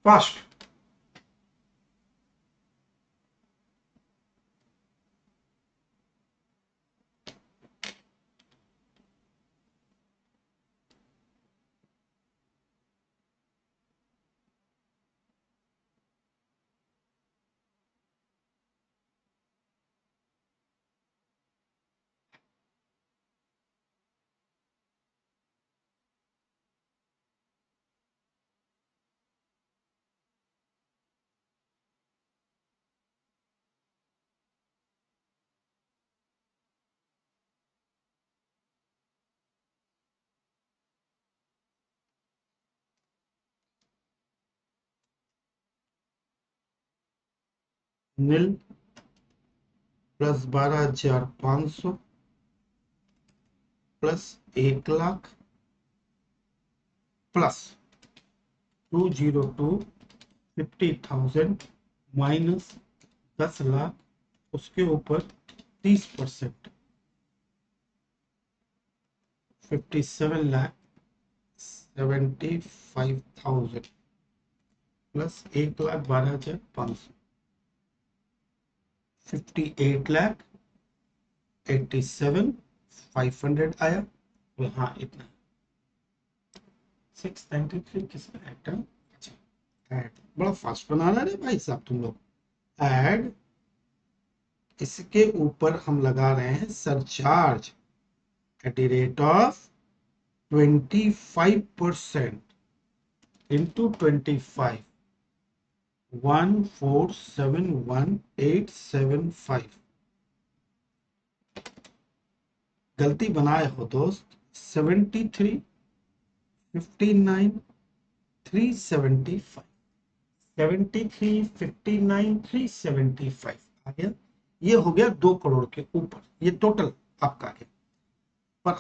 फास्ट, नील प्लस 12,500 प्लस 1,00,000 प्लस 2,02,50,000 माइनस 10,00,000, उसके ऊपर 30%, 57,75,000 प्लस 1,12,500, 58,87,500 आया। हाँ इतना 693 किसमें ऐड, अच्छा ऐड बड़ा फास्ट बनाना रे भाई साहब तुम लोग। ऐड, इसके ऊपर हम लगा रहे हैं surcharge at the rate of 25% into 25, 1471875। गलती बनाए हो दोस्त, 73,59,375, 73,59,375 आ गया। ये हो गया 2 करोड़ के ऊपर, ये टोटल आपका है। पर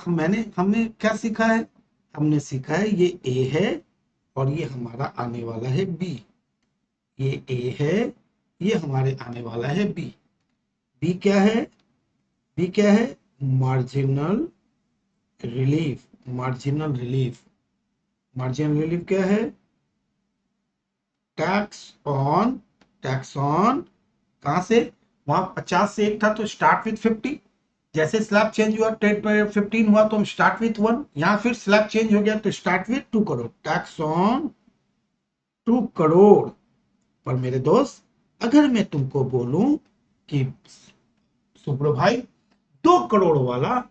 हमने क्या सीखा है, हमने सीखा है ये ए है और ये हमारा आने वाला है बी। ये ए है, ये हमारे आने वाला है बी। बी क्या है, बी क्या है, marginal relief. Marginal relief, marginal relief क्या है, टैक्स ऑन कहां से, वहां 50 से एक था तो स्टार्ट विथ 50, जैसे स्लैब चेंज हुआ 10 15 हुआ तो हम स्टार्ट विथ 1, यहां फिर स्लैब चेंज हो गया तो start with 2 crore. Tax on 2 crore. पर मेरे दोस्त, अगर मैं तुमको बोलूं कि सुब्रो भाई 2 करोड़ वाला,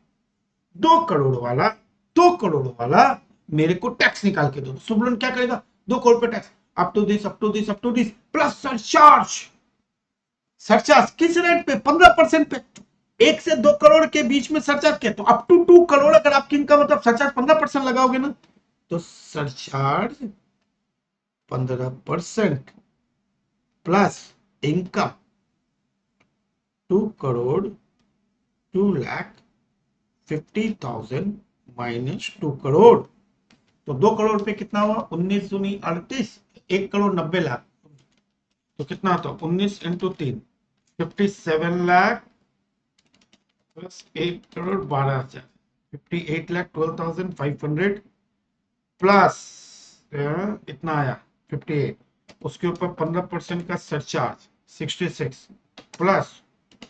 2 करोड़ वाला, 2 करोड़ वाला मेरे को टैक्स निकाल के दो, सुब्रो क्या करेगा, 2 करोड़ पे tax, up to this, up to this, up to this, plus surcharge. Surcharge किस रेट पे, 15% पे। 1 से 2 करोड़ के बीच में सरचार्ज क्या, तो अप टू 2 करोड़ अगर आपकी इनकम, मतलब सरचार्ज 15% लगाओगे ना, तो surcharge 15% plus income 2 crore 2,50,000 minus 2 crore, तो 2 करोड़ पे कितना हुआ, 19 दूनी 38, 1,90,00,000, तो कितना होता, 19 × 3, 57 लाख प्लस 1,12,00,000, 58,12,500 प्लस इतना आया 58, उसके ऊपर 15% का सरचार्ज 66 प्लस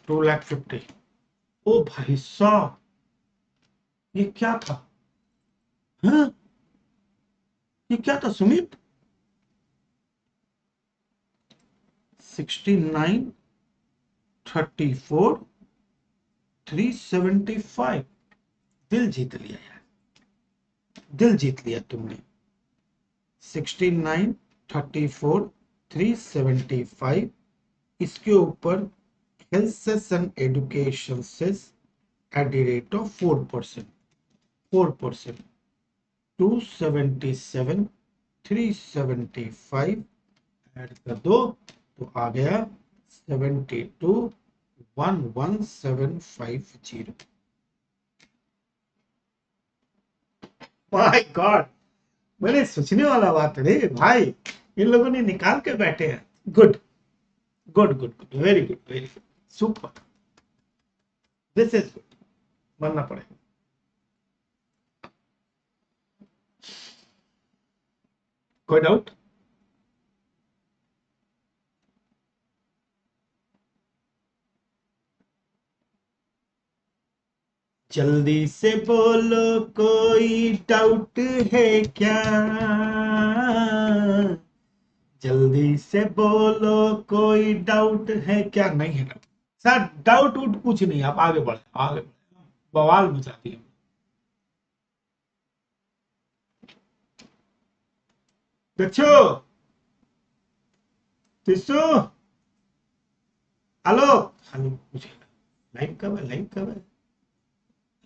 2,50,000। ओ भाई साहब, ये क्या था, हाँ? ये क्या था सुमित, 69, 34, 375, दिल जीत लिया यार, दिल जीत लिया तुमने। 69, 34, 375, इसके ऊपर health cess and education cess at the rate of 4%, 4%, 277, 375 add कर दो तो आ गया 72,11,750। माय गॉड, बड़े सोचने वाला बात है रे भाई, इन लोगों ने निकाल के बैठे हैं। Good good good good, very good, very good, super, this is good, मानना पड़ेगा। कोई डाउट? जल्दी से बोलो कोई डाउट है क्या, जल्दी से बोलो कोई डाउट है क्या, नहीं है डाउट सर, डाउट उट कुछ नहीं, आप आगे बढ़े, आगे बढ़े, बवाल मचा दिए। दक्षु, तिस्सू, हेलो, हेलो पूछे, लाइव कब है, लाइव कब है,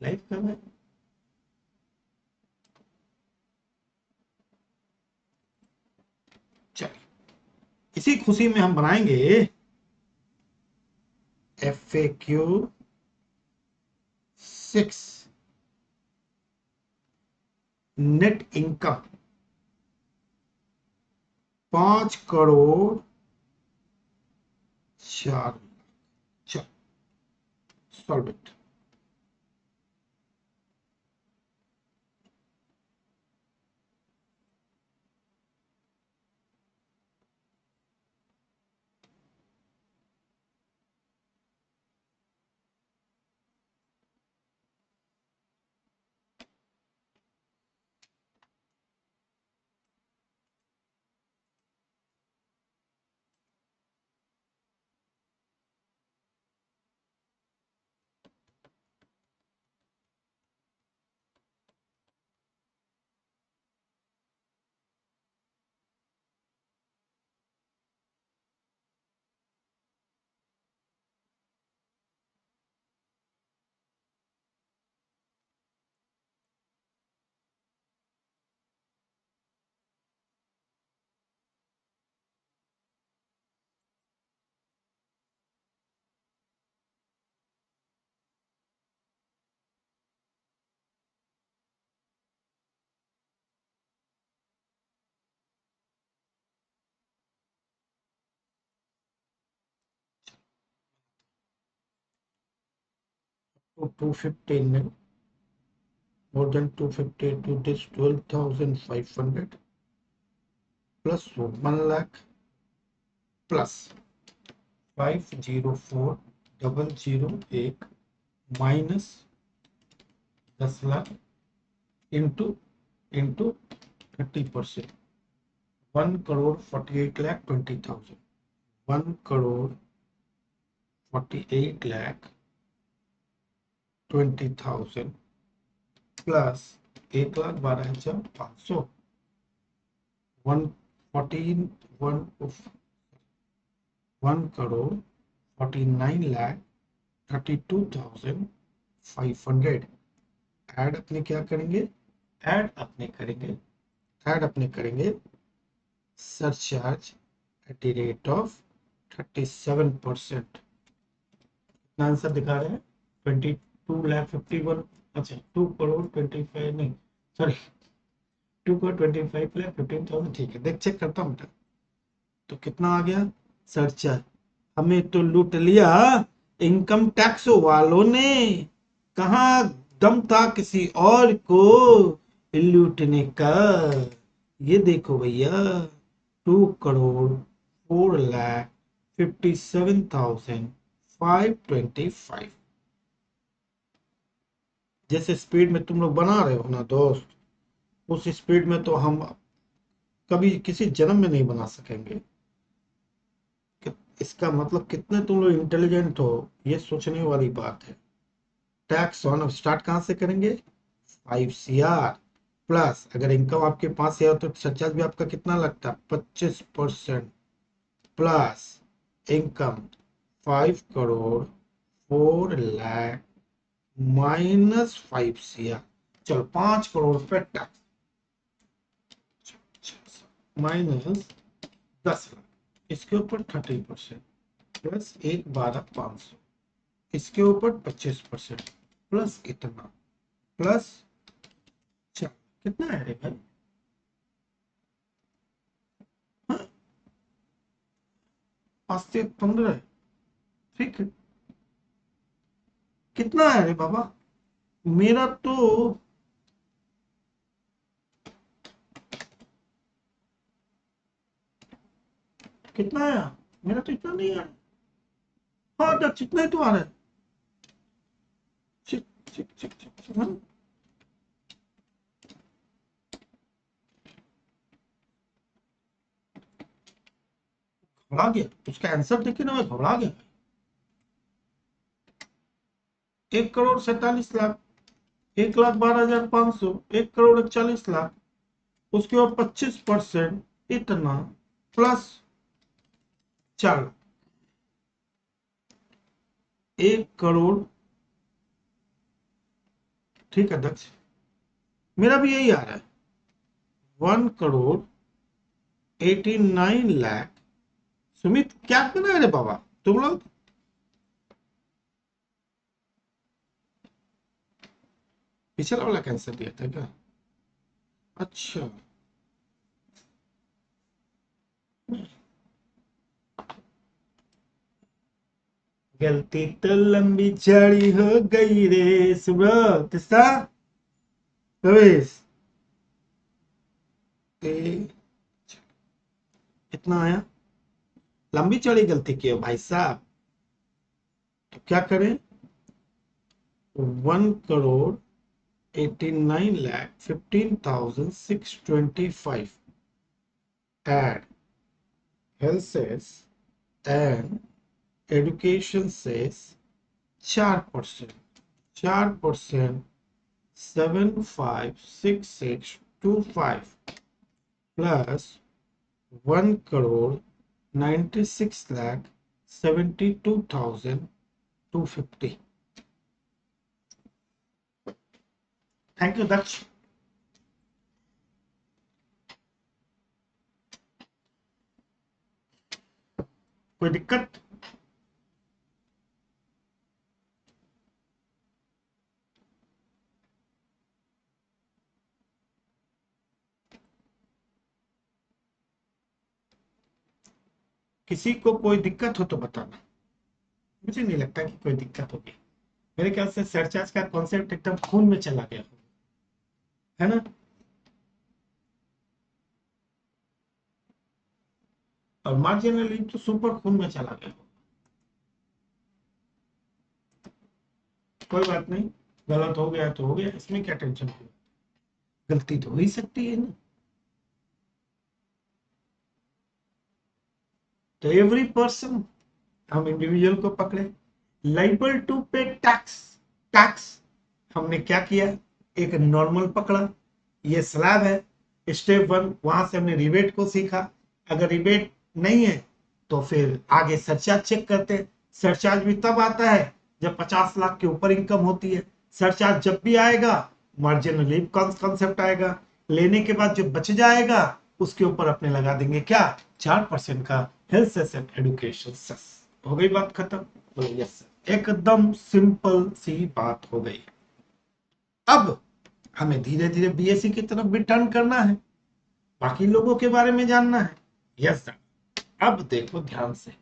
लाइव कब है? चलिए, इसी खुशी में हम बनाएंगे FAQ 6, नेट इनकम 5,04,00,000, चलो सॉल्व इट। तो 215 more than 250 to this 12,500 plus 1 lakh plus 504,008 minus 10 lakh into 30%, 1,48,20,000, 1,48,20,000 plus 1,12,500, 1 crore 49 lakh 32,500 add अपने क्या करेंगे, ऐड अपने करेंगे, ऐड अपने करेंगे surcharge at the rate of 37%। Answer दिखा रहे हैं 22,51, अच्छा 2,25,000 नहीं, सॉरी 2,25,15,000, ठीक है, देख चेक करता हूँ बेटा। तो कितना आ गया सरचार्ज, हमें तो लूट लिया इनकम टैक्स वालों ने, कहा दम था किसी और को लूटने का। ये देखो भैया 2,04,57,525। जैसे स्पीड में तुम लोग बना रहे हो ना दोस्त, उस स्पीड में तो हम कभी किसी जन्म में नहीं बना सकेंगे। इसका मतलब कितने तुम लोग इंटेलिजेंट हो, ये सोचने वाली बात है। टैक्स ऑन स्टार्ट कहां से करेंगे, 5 CR प्लस, अगर इनकम आपके 5 CR तो सरचार्ज भी आपका कितना लगता है 25% प्लस इनकम 5,04,00,000 माइनस 5 CR, चलो 5 करोड़ रुपए टैक्स माइनस 10 लाख, इसके ऊपर 30% प्लस 1,12,500, इसके ऊपर 25% प्लस इतना प्लस, चल कितना है रे भाई, हाँ, 5 से 15, ठीक है, कितना है रे बाबा, मेरा तो कितना आया, मेरा तो इतना नहीं आया, हाँ तो इतना ही तो आ रहा है, चिक चिक चिक चिक, हाँ? घबरा गया, उसका आंसर देखे ना मैं घबरा गया। 1,47,00,000, 1,12,500, 1,41,00,000, उसके बाद 25% इतना प्लस 4, 1 करोड़, ठीक है दक्ष, मेरा भी यही आ रहा है 1,89,00,000। सुमित क्या बना रे बाबा तुम लोग, पिछला वाला कैंसर दिया था क्या, अच्छा गलती तो लंबी चौड़ी हो गई रे सुब्रत तिस्ता रमेश, कितना आया, लंबी चौड़ी गलती की है भाई साहब, तो क्या करें, 1,89,15,625 add health says and education says 4%, 4%, 756625 plus 1,96,72,250। Thank you दक्ष। कोई दिक्कत, किसी को कोई दिक्कत हो तो बताना, मुझे नहीं लगता कि कोई दिक्कत होगी, मेरे ख्याल से सरचार्ज का कॉन्सेप्ट एकदम खून में चला गया है ना, और मार्जिनली तो सुपर खून में चला गया। कोई बात नहीं, गलत हो गया तो हो गया, इसमें क्या टेंशन है, गलती तो हो ही सकती है ना। तो एवरी पर्सन, हम इंडिविजुअल को पकड़े, लाइबल टू पे टैक्स, टैक्स हमने क्या किया, एक नॉर्मल पकड़ा, ये स्लैब है स्टेप 1, वहां से हमने रिबेट को सीखा, अगर रिबेट नहीं है तो फिर आगे सरचार्ज चेक करते हैं, सरचार्ज भी तब आता है जब 50 लाख के ऊपर इनकम होती है। सरचार्ज जब भी आएगा, मार्जिनल कॉन्सेप्ट आएगा, लेने के बाद जो बच जाएगा उसके ऊपर अपने लगा देंगे क्या, 4% का health cess and education cess. हो गई बात खत्म? बोले यस सर। एकदम सिंपल सी बात हो गई। अब हमें धीरे धीरे बीएससी की तरफ भी टर्न करना है, बाकी लोगों के बारे में जानना है। Yes sir. अब देखो ध्यान से,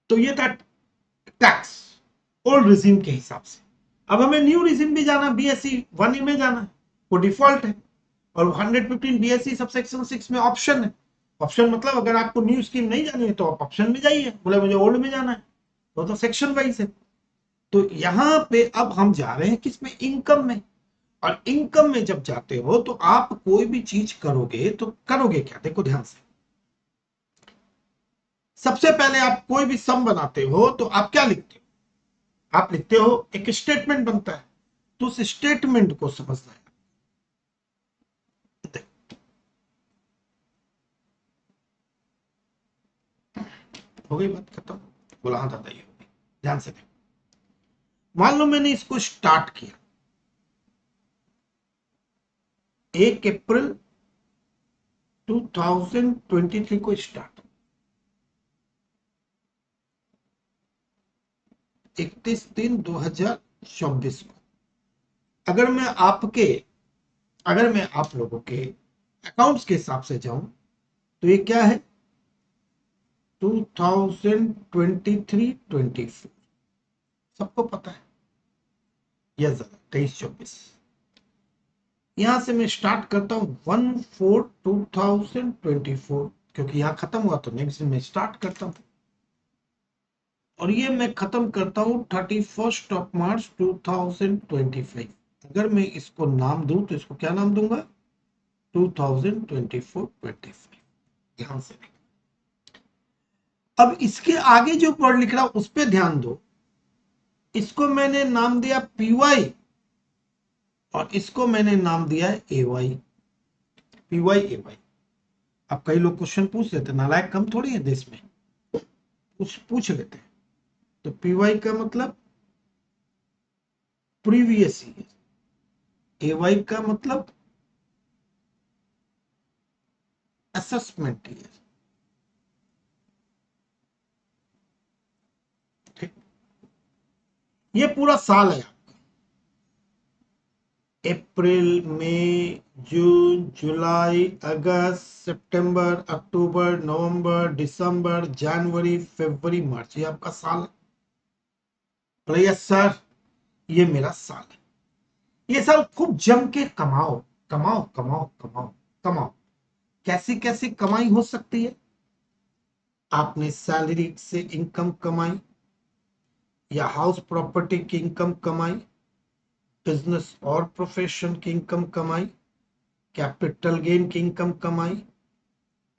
तो ये था टैक्स ओल्ड रिजिम के हिसाब से। अब हमें न्यू रिजिम भी जाना, बीएससी 1 में जाना है, वो डिफॉल्ट है। और 115 बीएससी सबसेक्शन 6 में ऑप्शन है। ऑप्शन मतलब अगर आपको न्यू स्कीम नहीं जानी है तो आप ऑप्शन में जाइए, बोले मुझे ओल्ड में जाना है तो सेक्शन वाइज है। तो यहां पे अब हम जा रहे हैं किसमें, इनकम में। और इनकम में जब जाते हो तो आप कोई भी चीज करोगे तो करोगे क्या, देखो ध्यान से। सबसे पहले आप कोई भी सम बनाते हो तो आप क्या लिखते हो, आप लिखते हो, एक स्टेटमेंट बनता है, तो उस स्टेटमेंट को समझना है। हो गई बात खत्म? बोला हाँ दादा, ये हो गई। ध्यान से देखो, मान लो मैंने इसको स्टार्ट किया 1 अप्रैल 2023 को स्टार्ट, 31/3/2024 को। अगर मैं आप लोगों के अकाउंट्स के हिसाब से जाऊं तो ये क्या है, 2023-24 सबको पता है। यह 23-24 यहां से मैं स्टार्ट करता हूं 1/4/2024, क्योंकि यहां खत्म हुआ तो नेक्स्ट में स्टार्ट करता हूं। और ये मैं खत्म करता हूं 31 मार्च 2025। अगर मैं इसको नाम दूं तो इसको क्या नाम दूंगा, 2024-25। ध्यान से अब इसके आगे जो वर्ड लिख रहा उस पर ध्यान दो। इसको मैंने नाम दिया पीवाई और इसको मैंने नाम दिया है एवाई, पीवाई एवाई। अब कई लोग क्वेश्चन पूछ लेते, नालायक कम थोड़ी है देश में, पूछ लेते हैं। तो पीवाई का मतलब प्रीवियस ईयर, एवाई का मतलब असेसमेंट ईयर। ठीक, ये पूरा साल है। अप्रैल, मई, जून, जुलाई, अगस्त, सितंबर, अक्टूबर, नवंबर, दिसंबर, जनवरी, फरवरी, मार्च, ये आपका साल है। बोले यस सर, ये मेरा साल है। ये साल खूब जम के कमाओ, कमाओ कमाओ कमाओ कमाओ। कैसी कैसी कमाई हो सकती है, आपने सैलरी से इनकम कमाई, या हाउस प्रॉपर्टी की इनकम कमाई, बिजनेस और प्रोफेशन की इनकम कमाई, कैपिटल गेन की इनकम कमाई,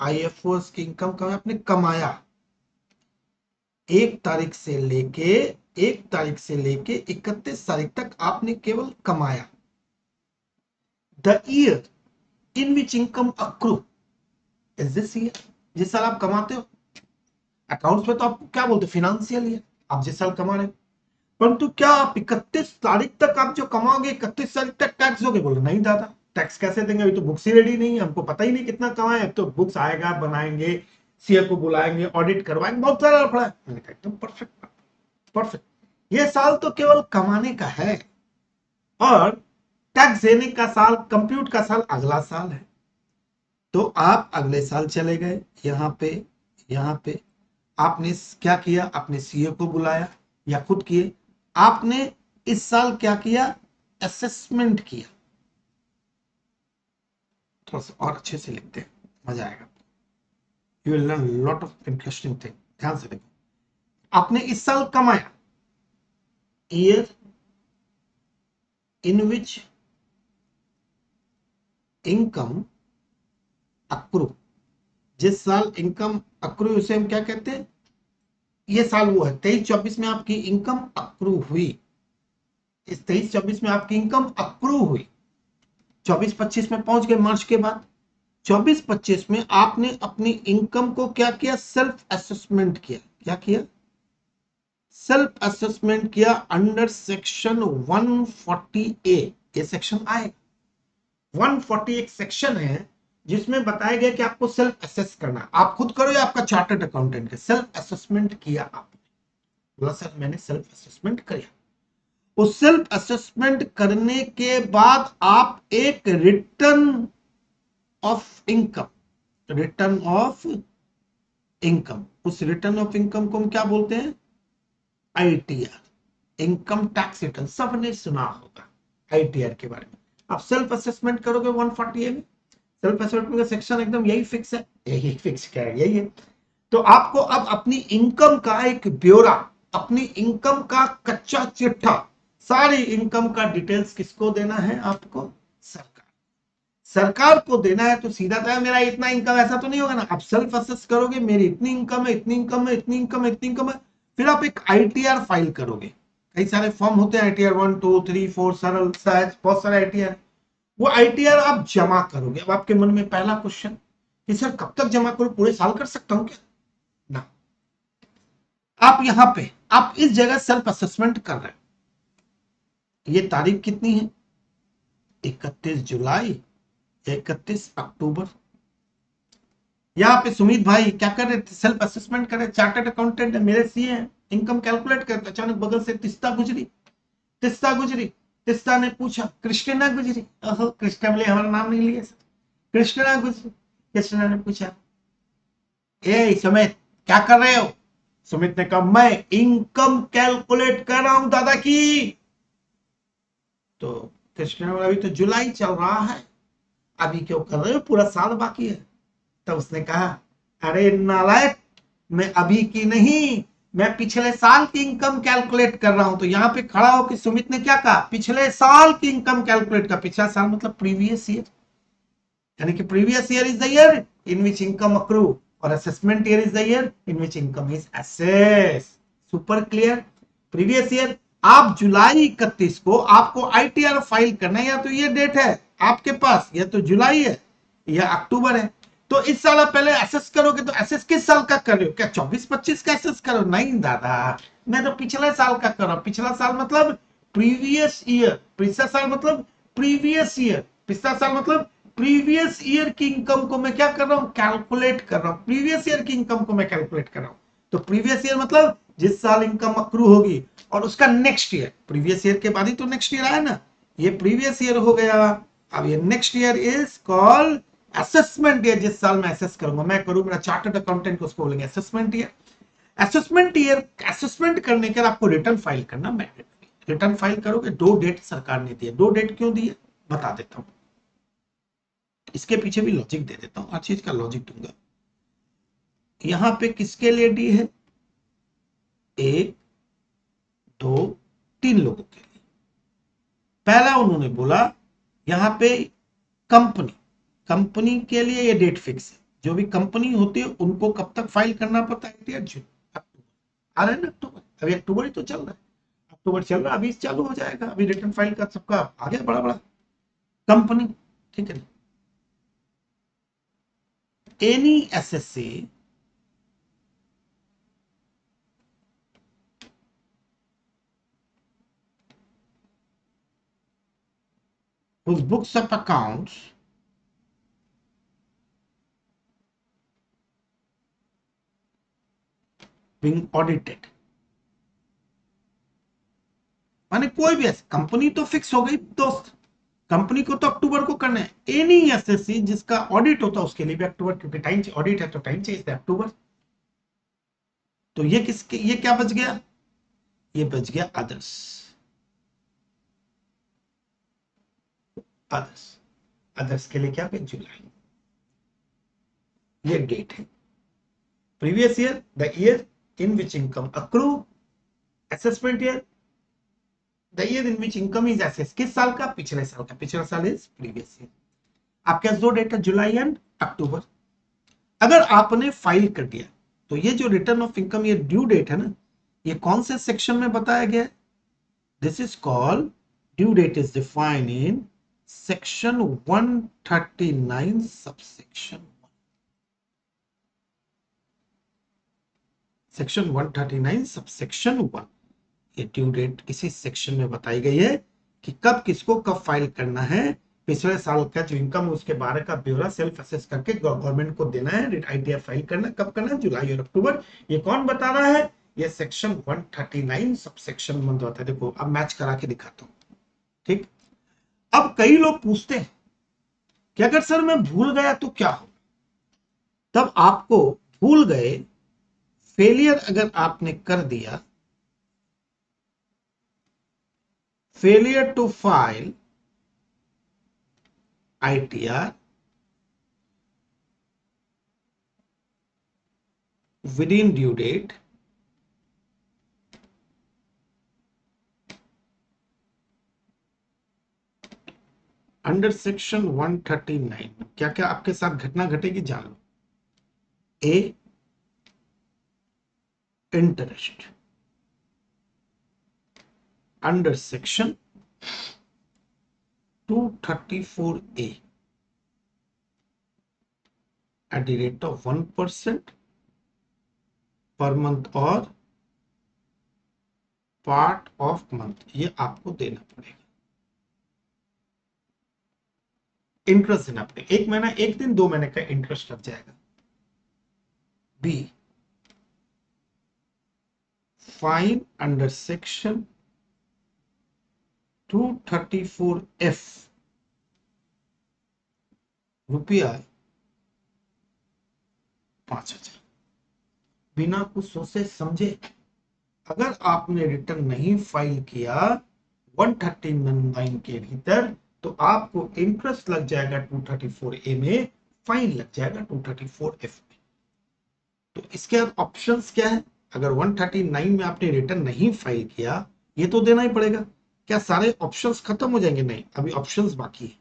आईएफओएस की इनकम कमाई, आपने कमाया। 1 तारीख से लेके 31 तारीख तक आपने केवल कमाया। The year in which income accrue is this year, जिस साल आप कमाते हो। अकाउंट्स में तो आप क्या बोलते, फिनेंशियल ईयर, आप जिस साल कमा रहे हो। परंतु क्या आप 31 तारीख तक आप जो कमाओगे 31 तारीख तक टैक्स दोगे, बोले नहीं दादा, टैक्स कैसे देंगे, अभी तो बुक्स ही रेडी नहीं है, हमको पता ही नहीं कितना कमाए। अब तो बुक्स आएगा, बनाएंगे, सीए को बुलाएंगे, ऑडिट करवाएंगे, बहुत सारा लफड़ा है। मैंने कहा एकदम परफेक्ट, परफेक्ट। ये साल तो केवल कमाने का है, और टैक्स देने का साल, कंप्यूट का साल अगला साल है। तो आप अगले साल चले गए, यहाँ पे आपने क्या किया, आपने सीए को बुलाया या खुद किए। आपने इस साल क्या किया, असेसमेंट किया। थोड़ा सा और अच्छे से लिखते हैं, मजा आएगा। You will learn lot of interesting thing. ध्यान से देखो, आपने इस साल कमाया, year in which income accrue, जिस साल इनकम अक्रू उसे हम क्या कहते हैं, ये साल वो है 23-24 में आपकी इनकम अक्रू हुई। इस 23-24 में आपकी इनकम अक्रू हुई, 24-25 में पहुंच गए मार्च के बाद। 24-25 में आपने अपनी इनकम को क्या किया, सेल्फ असेसमेंट किया। क्या किया, सेल्फ असेसमेंट किया अंडर सेक्शन 140A, ये सेक्शन आएगा। 140 एक सेक्शन है जिसमें बताया गया कि आपको सेल्फ असेस करना है। आप खुद करो या आपका चार्टर्ड अकाउंटेंट के सेल्फ असेसमेंट किया आपने, बोला सर मैंने सेल्फ असेसमेंट किया। उस सेल्फ असेसमेंट करने के बाद आप एक return of income, return of income, उस रिटर्न ऑफ इनकम को हम क्या बोलते हैं, आईटीआर, इनकम टैक्स रिटर्न। सबने सुना होगा आईटीआर के बारे में। आप सेल्फ असेसमेंट करोगे 140A में, सेल्फ असेसमेंट का सेक्शन एकदम यही फिक्स है, यही फिक्स क्या है, यही है। तो आपको अब अपनी इनकम का एक ब्यौरा, अपनी इनकम का कच्चा चिट्ठा, सारी इनकम का डिटेल्स किसको देना है, आपको सरकार, सरकार को देना है। तो सीधा था मेरा इतना इनकम, ऐसा तो नहीं होगा ना। आप सेल्फ असेस करोगे मेरी इतनी इनकम है, इतनी इनकम है, इतनी इनकम है, इतनी इनकम है। फिर आप एक आईटीआर फाइल करोगे। कई सारे फॉर्म होते हैं, आईटीआर 1 2 3 4, सरल, सहज, बहुत सारे आईटीआर। वो आईटीआर आप जमा करोगे। अब आपके मन में पहला क्वेश्चन कि सर कब तक जमा करूं, पूरे साल कर सकता हूं क्या? ना, आप यहां पे आप इस जगह सेल्फ असेसमेंट कर रहे हैं। ये तारीख कितनी है, 31 जुलाई, 31 अक्टूबर। यहाँ पे सुमित भाई क्या कर रहे थे, सेल्फ असेसमेंट कर रहे, चार्टर्ड अकाउंटेंट है, मेरे सीए हैं, इनकम कैलकुलेट करते। अचानक बगल से तिस्ता गुजरी, तिस्ता गुजरी, तिस्ता ने पूछा कृष्णा गुजरी, ओहो कृष्णा बोले हमारा नाम नहीं लिया सर, कृष्णा गुजरी। कृष्णा ने पूछा ए सुमित क्या कर रहे हो? सुमित ने कहा मैं इनकम कैलकुलेट कर रहा हूं दादा की। तो कृष्णा बोला अभी तो जुलाई चल रहा है, अभी क्यों कर रहे हो, पूरा साल बाकी है। तो उसने कहा अरे नालायक, मैं अभी की नहीं, मैं पिछले साल की इनकम कैलकुलेट कर रहा हूं। तो यहां पे खड़ा होकर सुमित ने क्या कहा, पिछले साल की इनकम कैलकुलेट का। पिछला साल मतलब प्रीवियस ईयर, यानी कि previous year is the year in which income accrue, और assessment year is the year in which income is assess. Super clear. Previous year, आप जुलाई 31 को आपको आईटीआर फाइल करना है, या तो ये डेट है आपके पास, या तो जुलाई है या अक्टूबर है। तो इस साल आप पहले असेस करोगे, तो असेस किस साल का कर रहे हो, क्या 24-25 का असेस करो? नहीं दादा, मैं तो पिछले साल का कर रहा हूं। पिछला साल मतलब प्रीवियस ईयर, पिछला साल मतलब प्रीवियस ईयर, पिछला साल मतलब प्रीवियस ईयर की इनकम को मैं क्या कर रहा हूं, कैलकुलेट कर रहा हूं। प्रीवियस ईयर की इनकम को मैं कैलकुलेट कर रहा हूं। तो प्रीवियस ईयर मतलब जिस साल इनकम अक्रू होगी, और उसका नेक्स्ट ईयर, प्रीवियस ईयर के बाद ही तो नेक्स्ट ईयर आया ना, ये प्रीवियस ईयर हो गया। अब ये next year is called assessment year, जिस साल मैं असेस करूंगा, मैं करूं, मेरा चार्टर्ड अकाउंटेंट को उसको बोलेंगे assessment year. Assessment year, assessment करने के बाद आपको रिटर्न फाइल करना मैंडेटरी। रिटर्न फाइल करोगे, 2 डेट सरकार ने दी है। 2 डेट क्यों दी है बता देता हूं, इसके पीछे भी लॉजिक दे देता हूं, हर चीज का लॉजिक दूंगा। यहां पे किसके लिए दी है, 1 2 3 लोगों के लिए। पहला उन्होंने बोला यहां पे कंपनी, कंपनी के लिए ये डेट फिक्स है। जो भी कंपनी होती है उनको कब तक फाइल करना पड़ता है, अक्टूबर। आ रहा है ना अक्टूबर, अभी अक्टूबर ही तो चल रहा है, अक्टूबर चल रहा है, अभी चालू हो जाएगा, अभी रिटर्न फाइल का सबका आ गया बड़ा बड़ा। कंपनी, ठीक है। Any SSC whose books of accounts being audited, माने कोई भी ऐसे, कंपनी तो फिक्स हो गई दोस्त, कंपनी को तो अक्टूबर को करना है। एनी एसएससी जिसका ऑडिट होता है उसके लिए भी अक्टूबर, क्योंकि टाइम ऑडिट है तो टाइम चाहिए अक्टूबर। तो ये किसके, ये क्या बच गया, ये बच गया अदर्स, अदर्स, अदर्स के लिए क्या पे जुलाई, ये डेट है। Previous year the year in which income accrue, assessment year the year in which income is assess, किस साल का, पिछले साल का, पिछला साल इज प्रीवियस ईयर। आपके पास 2 डेट है, जुलाई एंड अक्टूबर। अगर आपने फाइल कर दिया तो ये जो रिटर्न ऑफ इनकम, ये ड्यू डेट है ना, ये कौन से सेक्शन में बताया गया है, this is called due date is defined in section 139 subsection 1। Section 139 subsection 1, ये ड्यू डेट इसी सेक्शन में बताई गई है कि कब किसको कब फाइल करना है। पिछले साल का जो इनकम उसके बारे का ब्यौरा सेल्फ असेस करके गवर्नमेंट को देना है। आईटीआर फाइल करना कब करना है, जुलाई और अक्टूबर। ये कौन बता रहा है, ये सेक्शन 139 सबसेक्शन 1 बताता है। देखो अब मैच करा के दिखाता हूं। ठीक, अब कई लोग पूछते हैं कि अगर सर मैं भूल गया तो क्या हो। तब आपको भूल गए, फेलियर अगर आपने कर दिया, failure to file ITR within due date under section 139 क्या क्या आपके साथ घटना घटेगी जान लो। A, interest under section 234A at the rate of 1% per month और पार्ट ऑफ मंथ, ये आपको देना पड़ेगा। इंटरेस्ट देना पड़ेगा, 1 महीना 1 दिन 2 महीने का इंटरेस्ट लग जाएगा। B, fine under section 234F रुपया 5,000। बिना कुछ सोचे समझे अगर आपने रिटर्न नहीं फाइल किया 139 के भीतर तो आपको इंटरेस्ट लग जाएगा 234A में, फाइन लग जाएगा 234F में। तो इसके बाद ऑप्शंस क्या है, अगर 139 में आपने रिटर्न नहीं फाइल किया ये तो देना ही पड़ेगा। क्या सारे ऑप्शंस खत्म हो जाएंगे? नहीं, अभी ऑप्शंस बाकी है।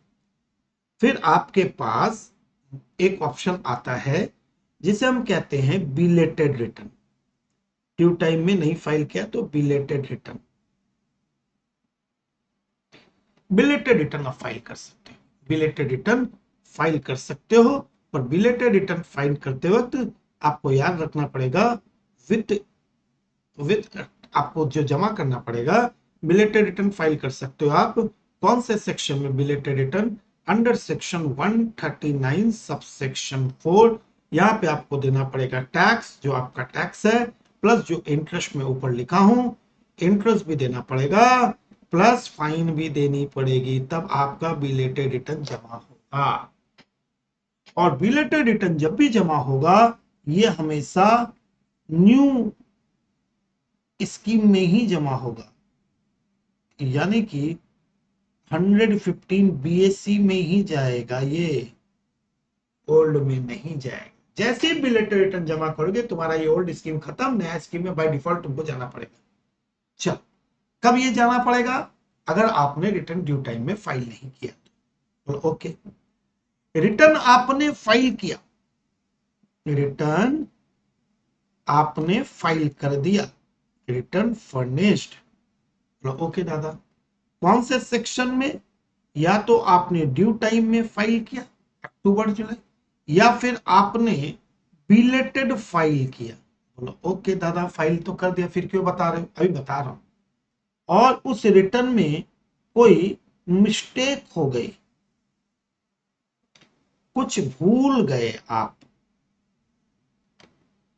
फिर आपके पास एक ऑप्शन आता है जिसे हम कहते हैं बिलेटेड रिटर्न। ड्यू टाइम में नहीं फाइल किया तो बिलेटेड रिटर्न, बिलेटेड रिटर्न आप फाइल कर सकते हो। बिलेटेड रिटर्न फाइल कर सकते हो, पर बिलेटेड रिटर्न फाइल करते वक्त आपको याद रखना पड़ेगा विद आपको जो जमा करना पड़ेगा। बिलेटेड रिटर्न फाइल कर सकते हो आप कौन से सेक्शन में, belated return under section 139 subsection 4। यहां पे आपको देना पड़ेगा टैक्स, जो आपका टैक्स है, प्लस जो इंटरेस्ट में ऊपर लिखा हूं इंटरेस्ट भी देना पड़ेगा, प्लस फाइन भी देनी पड़ेगी, तब आपका बिलेटेड रिटर्न जमा होगा। और बिलेटेड रिटर्न जब भी जमा होगा ये हमेशा न्यू स्कीम में ही जमा होगा, यानी कि 115 BSC में ही जाएगा, ये ओल्ड में नहीं जाएगा। जैसे ही बिलेटेड रिटर्न जमा करोगे तुम्हारा ये ओल्ड स्कीम खत्म, नया स्कीम में बाय डिफॉल्ट तुमको जाना पड़ेगा। चल, कब ये जाना पड़ेगा, अगर आपने रिटर्न ड्यू टाइम में फाइल नहीं किया तो ओके। रिटर्न आपने फाइल किया, रिटर्न आपने फाइल कर दिया, रिटर्न फर्निश्ड, ओके दादा। कौन से सेक्शन में, या तो आपने ड्यू टाइम में फाइल किया अक्टूबर जुलाई, या फिर आपने बिलेटेड फाइल किया। बोलो ओके दादा फाइल तो कर दिया, फिर क्यों बता रहे हो, अभी बता रहा हूं। और उस रिटर्न में कोई मिस्टेक हो गई, कुछ भूल गए आप,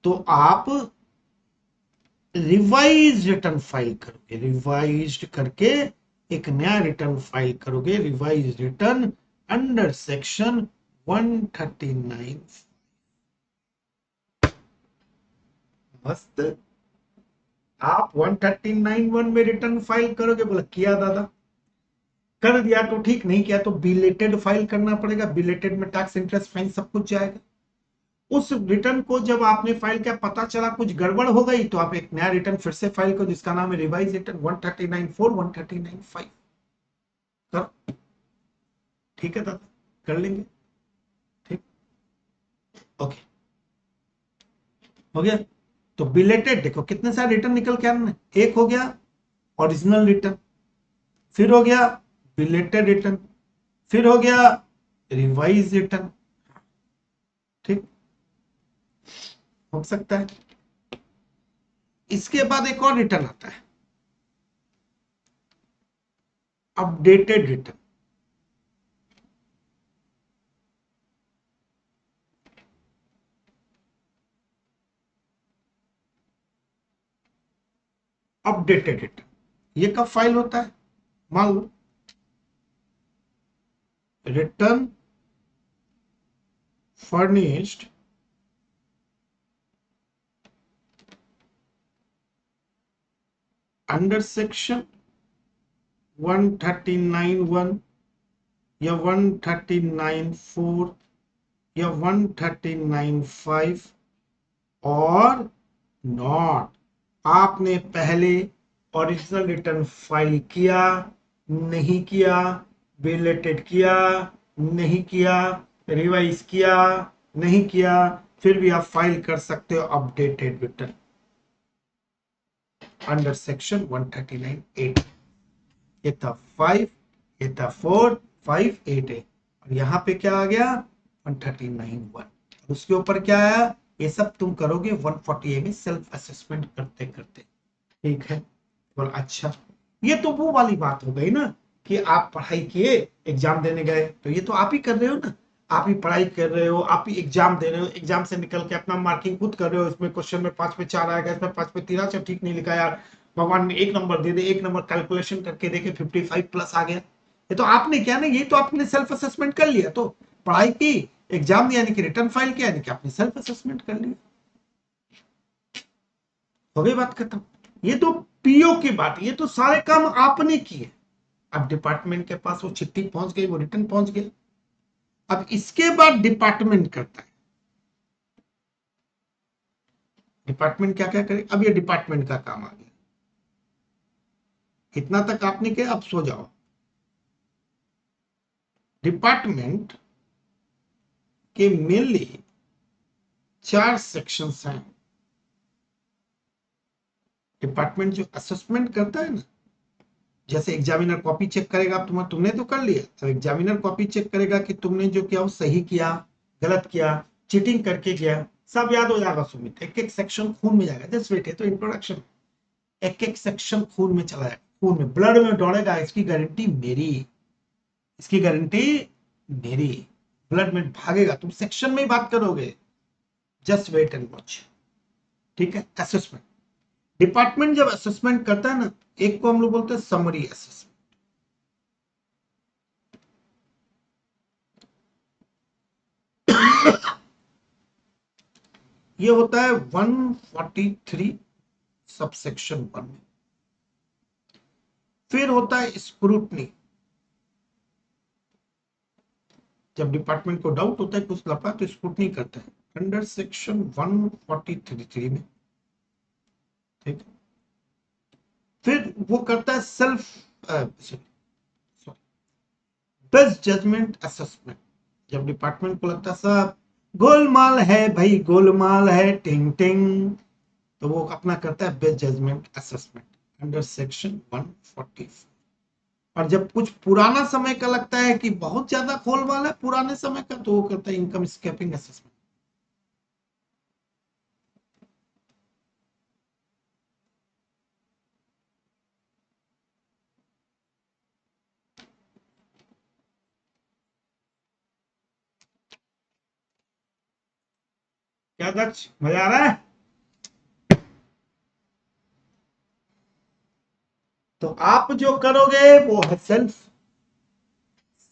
तो आप रिवाइज रिटर्न फाइल करोगे, रिवाइज्ड करके एक नया रिटर्न फाइल करोगे, रिवाइज रिटर्न अंडर सेक्शन 139। मस्त। आप 139(1) में रिटर्न फाइल करोगे, बोला किया दादा, कर दिया तो ठीक, नहीं किया तो बिलेटेड फाइल करना पड़ेगा। बिलेटेड में टैक्स इंटरेस्ट फाइन सब कुछ जाएगा। उस रिटर्न को जब आपने फाइल किया पता चला कुछ गड़बड़ हो गई तो आप एक नया रिटर्न फिर से फाइल करो जिसका नाम है रिवाइज रिटर्न 139(4), 139(5) करो। ठीक है दादा, कर लेंगे। ठीक, ओके, हो गया। तो बिलेटेड देखो कितने सारे रिटर्न निकल के आने, एक हो गया ओरिजिनल रिटर्न, फिर हो गया बिलेटेड रिटर्न, फिर हो गया रिवाइज रिटर्न। ठीक, हो सकता है। इसके बाद एक और रिटर्न आता है, अपडेटेड रिटर्न। अपडेटेड रिटर्न ये कब फाइल होता है? मान लो रिटर्न फर्निश्ड अंडर सेक्शन 139(1) या 139(4) या 139(5) और नॉट, आपने पहले ओरिजिनल रिटर्न फाइल किया नहीं किया, बिलेटेड किया नहीं किया, रिवाइज किया नहीं किया, फिर भी आप फाइल कर सकते हो अपडेटेड रिटर्न अंडर सेक्शन 139(8). ये था 5, ये था 4, 5, 8 है, और यहां पे क्या आ गया 139(1). उसके ऊपर क्या आया, ये सब तुम करोगे 140A में सेल्फ असेसमेंट करते करते। ठीक है, बोल अच्छा, ये तो वो वाली बात हो गई ना कि आप पढ़ाई किए, एग्जाम देने गए, तो ये तो आप ही कर रहे हो ना, आप ही पढ़ाई कर रहे हो, आप ही एग्जाम दे रहे हो, एग्जाम से निकल के अपना मार्किंग खुद कर रहे हो। इसमें क्वेश्चन में 5 पे 4 आएगा, इसमें 5 पे 13, अच्छा ठीक नहीं लिखा यार, भगवान ने 1 नंबर दे दे, 1 नंबर कैलकुलेशन करके देखे 55 प्लस आ गया। ये तो आपने क्या ना, ये तो आपने सेल्फ असेसमेंट कर लिया। तो पढ़ाई की, एग्जाम दिया, यानी कि रिटर्न फाइल किया, यानी कि आपने सेल्फ असेसमेंट कर लिया, हो गई बात खत्म। ये तो पीओ की बात, ये तो सारे काम आपने किए। अब डिपार्टमेंट के पास वो चिट्ठी पहुंच गई, वो रिटर्न पहुंच गया। अब इसके बाद डिपार्टमेंट करता है, डिपार्टमेंट क्या क्या करे। अब ये डिपार्टमेंट का काम आ गया, इतना तक आपने किया, अब सो जाओ। डिपार्टमेंट के मेनली 4 सेक्शंस हैं। डिपार्टमेंट जो असेसमेंट करता है ना, जैसे एग्जामिनर कॉपी चेक करेगा, तुमने तो कर लिया, तो एग्जामिनर कॉपी चेक करेगा कि तुमने जो किया वो सही किया, गलत किया, चीटिंग करके किया, सब याद हो जाएगा सुमित। एक एक सेक्शन खून में जाएगा। जस्ट वेट, है तो इंट्रोडक्शन, एक एक सेक्शन खून में चला जाएगा, खून में, ब्लड में दौड़ेगा। इसकी गारंटी मेरी, इसकी गारंटी मेरी, ब्लड में भागेगा। तुम सेक्शन में ही बात करोगे, जस्ट वेट एंड वॉच। ठीक है, असेसमेंट, डिपार्टमेंट जब असेसमेंट करता है ना, एक को हम लोग बोलते हैं समरी असेसमेंट। ये होता है 143 सबसेक्शन 1 में। फिर होता है स्क्रूटनी, जब डिपार्टमेंट को डाउट होता है कुछ लफड़ा तो स्क्रूटनी करता है अंडर सेक्शन 143 में। ठीक, फिर वो करता है सेल्फ बेस्ट जजमेंट असेसमेंट। जब डिपार्टमेंट को लगता है सब गोलमाल है भाई, गोलमाल है, टिंग टिंग, तो वो अपना करता है best judgement assessment under section 144। और जब कुछ पुराना समय का लगता है कि बहुत ज्यादा गोलमाल है पुराने समय का, तो वो करता है इनकम स्केपिंग असेसमेंट। क्या दक्ष, मजा आ रहा है? तो आप जो करोगे वो है सेल्फ,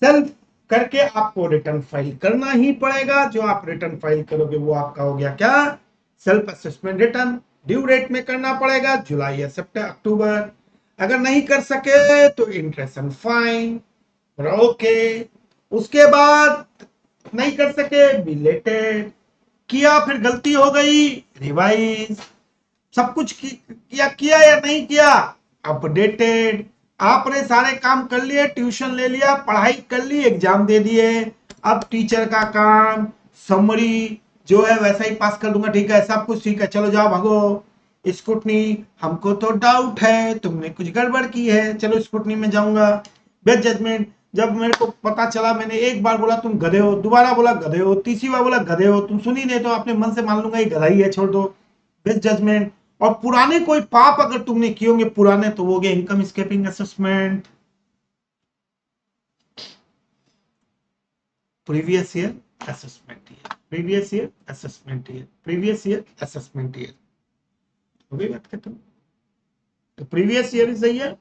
सेल्फ करके आपको रिटर्न फाइल करना ही पड़ेगा। जो आप रिटर्न फाइल करोगे वो आपका हो गया क्या, self assessment return. Due date में करना पड़ेगा, जुलाई या सितंबर अक्टूबर। अगर नहीं कर सके तो इंटरेस्ट एंड फाइन, ओके। उसके बाद नहीं कर सके, बिलेटेड, किया फिर गलती हो गई, रिवाइज, सब कुछ किया किया या नहीं किया, अपडेटेड। आपने सारे काम कर लिए, ट्यूशन ले लिया, पढ़ाई कर ली, एग्जाम दे दिए। अब टीचर का काम समरी जो है वैसा ही पास कर दूंगा, ठीक है, सब कुछ ठीक है, चलो जाओ भागो। स्कूटनी, हमको तो डाउट है तुमने कुछ गड़बड़ की है, चलो स्कूटनी में जाऊंगा। बेस्ट जजमेंट, जब मेरे को पता चला, मैंने एक बार बोला तुम गधे हो, दोबारा बोला गधे हो, तीसरी बार बोला गधे हो, तुम सुनी नहीं तो अपने मन से मान लूंगा ये गधा ही है, छोड़ दो। बेस्ट जजमेंट, और पुराने कोई पाप अगर तुमने किए होंगे पुराने, तो वो हो गया income escaping assessment, previous year assessment year, previous year assessment year, previous year assessment year. हो गई बात खत्म। तो previous year is the year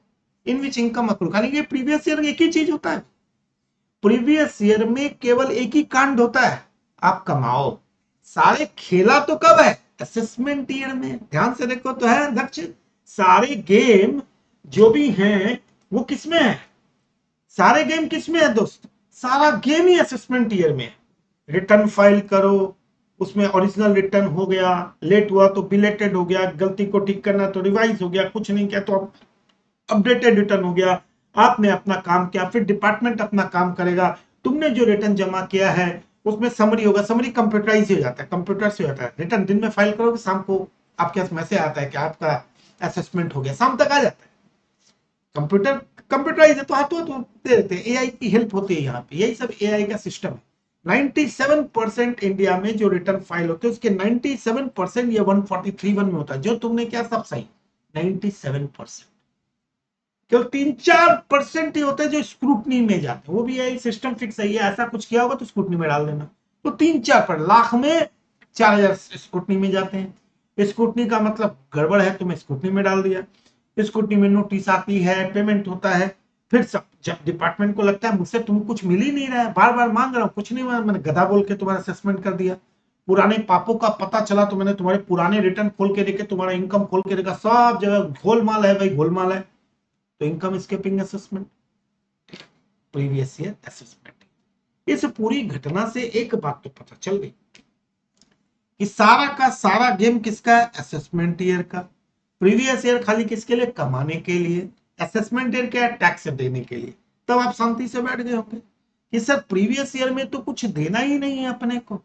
in which income accrue, यानी ये प्रीवियस ईयर एक ही चीज होता है। प्रीवियस ईयर में केवल एक ही कांड होता है, आप कमाओ। सारे खेला तो कब है? असेसमेंट ईयर में। ध्यान से देखो तो है अध्यक्ष, सारे गेम जो भी हैं वो किसमें है? सारे गेम किसमें है दोस्त? सारा गेम ही असेसमेंट ईयर में। रिटर्न फाइल करो, उसमें ओरिजिनल रिटर्न हो गया, लेट हुआ तो बिलेटेड हो गया, गलती को ठीक करना तो रिवाइज हो गया, कुछ नहीं किया तो अपडेटेड रिटर्न हो गया। आपने अपना काम किया, फिर डिपार्टमेंट अपना काम करेगा। तुमने जो रिटर्न जमा किया है उसमें समरी होगा, समरी कंप्यूटराइज हो जाता है, कंप्यूटर से होता है। रिटर्न दिन में फाइल करोगे, शाम को आपके पास मैसेज आता है कि आपका असेसमेंट हो गया, शाम तक आ जाता है। कंप्यूटर कंप्यूटराइज है तो हाथों हाथ दे देते हैं, एआई की हेल्प होती है यहाँ पे। यही सब एआई का सिस्टम है। 97% इंडिया में जो रिटर्न फाइल होते हैं उसके 97% या 143(1) में होता है। जो तुमने किया सब सही, 97%। केवल 3-4% ही होते हैं जो स्क्रूटनी में जाते हैं, वो भी यही सिस्टम फिक्स है, ऐसा कुछ किया होगा तो स्क्रूटनी में डाल देना। तो 3-4 लाख में 4,000 स्क्रूटनी में जाते हैं। स्क्रूटनी का मतलब गड़बड़ है, तुम्हें स्क्रूटनी में डाल दिया। स्क्रूटनी में नोटिस आती है, पेमेंट होता है, फिर सब जब डिपार्टमेंट को लगता है मुझसे तुम कुछ मिल ही नहीं रहा है, बार बार मांग रहा हूँ, कुछ नहीं हुआ, मैंने गधा बोल के तुम्हारा असेसमेंट कर दिया। पुराने पापों का पता चला तो मैंने तुम्हारे पुराने रिटर्न खोल के देखे, तुम्हारा इनकम खोल के देखा, सब जगह गोलमाल है भाई, गोलमाल है। तो income escaping assessment, previous year assessment. इस पूरी घटना से एक बात तो पता चल गई कि सारा का सारा गेम किसका है? असेसमेंट ईयर का। प्रीवियस ईयर खाली किसके लिए? कमाने के लिए। असेसमेंट ईयर क्या है? टैक्स देने के लिए। तब आप शांति से बैठ गए होंगे कि सर प्रीवियस ईयर में तो कुछ देना ही नहीं है अपने को,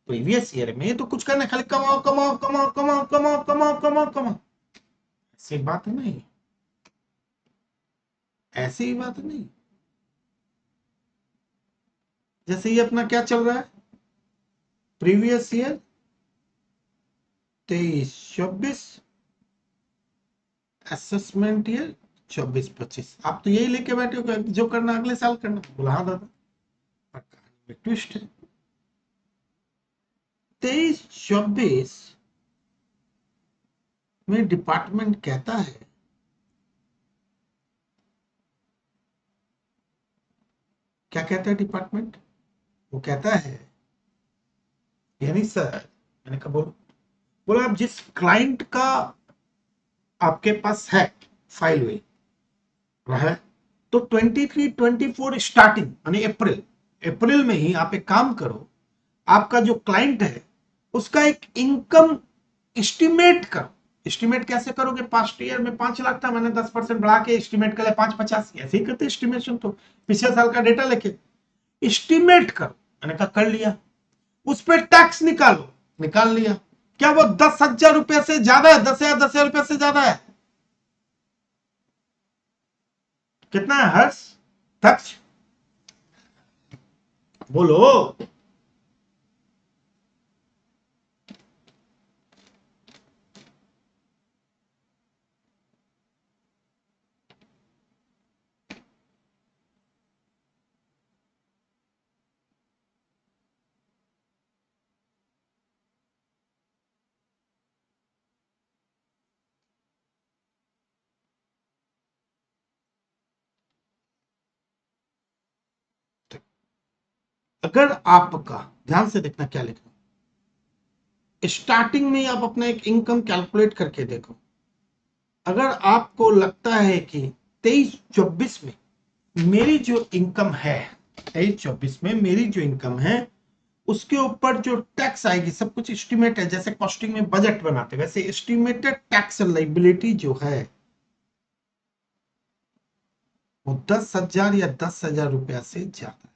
प्रीवियस ईयर में तो कुछ करना, खाली कमाओ कमाओ कमाओ कमाओ कमाओ कमाओ कमाओ कमाओ। ऐसी बात नहीं, ऐसी ही बात नहीं। जैसे ये अपना क्या चल रहा है, प्रीवियस ईयर 23-24, असेसमेंट ईयर 24-25। आप तो यही लेके बैठे हो जो करना अगले साल करना। बोला हाँ दादा, पर कहानी में ट्विस्ट है। 23-24 में डिपार्टमेंट कहता है, क्या कहता है डिपार्टमेंट? वो कहता है, यानी सर, मैंने कहा बोलो। बोला आप जिस क्लाइंट का आपके पास है फाइल हुई रहा है, तो 23-24 स्टार्टिंग यानी अप्रैल, अप्रैल में ही आप एक काम करो, आपका जो क्लाइंट है उसका एक इनकम एस्टिमेट करो। एस्टिमेट कैसे करोगे? पास्ट ईयर में 5 लाख था, मैंने 10% बढ़ा के एस्टिमेट कर लिया 5,85। ऐसे ही करते एस्टिमेशन, तो पिछले साल का डेटा लेके एस्टिमेट करो। मैंने कहा कर लिया। उस पर टैक्स निकालो, निकाल लिया। क्या वो 10,000 रुपए से ज्यादा है? 10,000 रुपए से ज्यादा है? कितना है हर्ष, दक्ष, बोलो। अगर आपका, ध्यान से देखना क्या लिखा, स्टार्टिंग में आप अपना एक इनकम कैलकुलेट करके देखो। अगर आपको लगता है कि 23-24 में मेरी जो इनकम है, 23-24 में मेरी जो इनकम है उसके ऊपर जो टैक्स आएगी, सब कुछ एस्टिमेट है, जैसे कॉस्टिंग में बजट बनाते वैसे एस्टिमेटेड टैक्स लाइबिलिटी जो है वो 10,000 या 10,000 रुपया से ज्यादा है।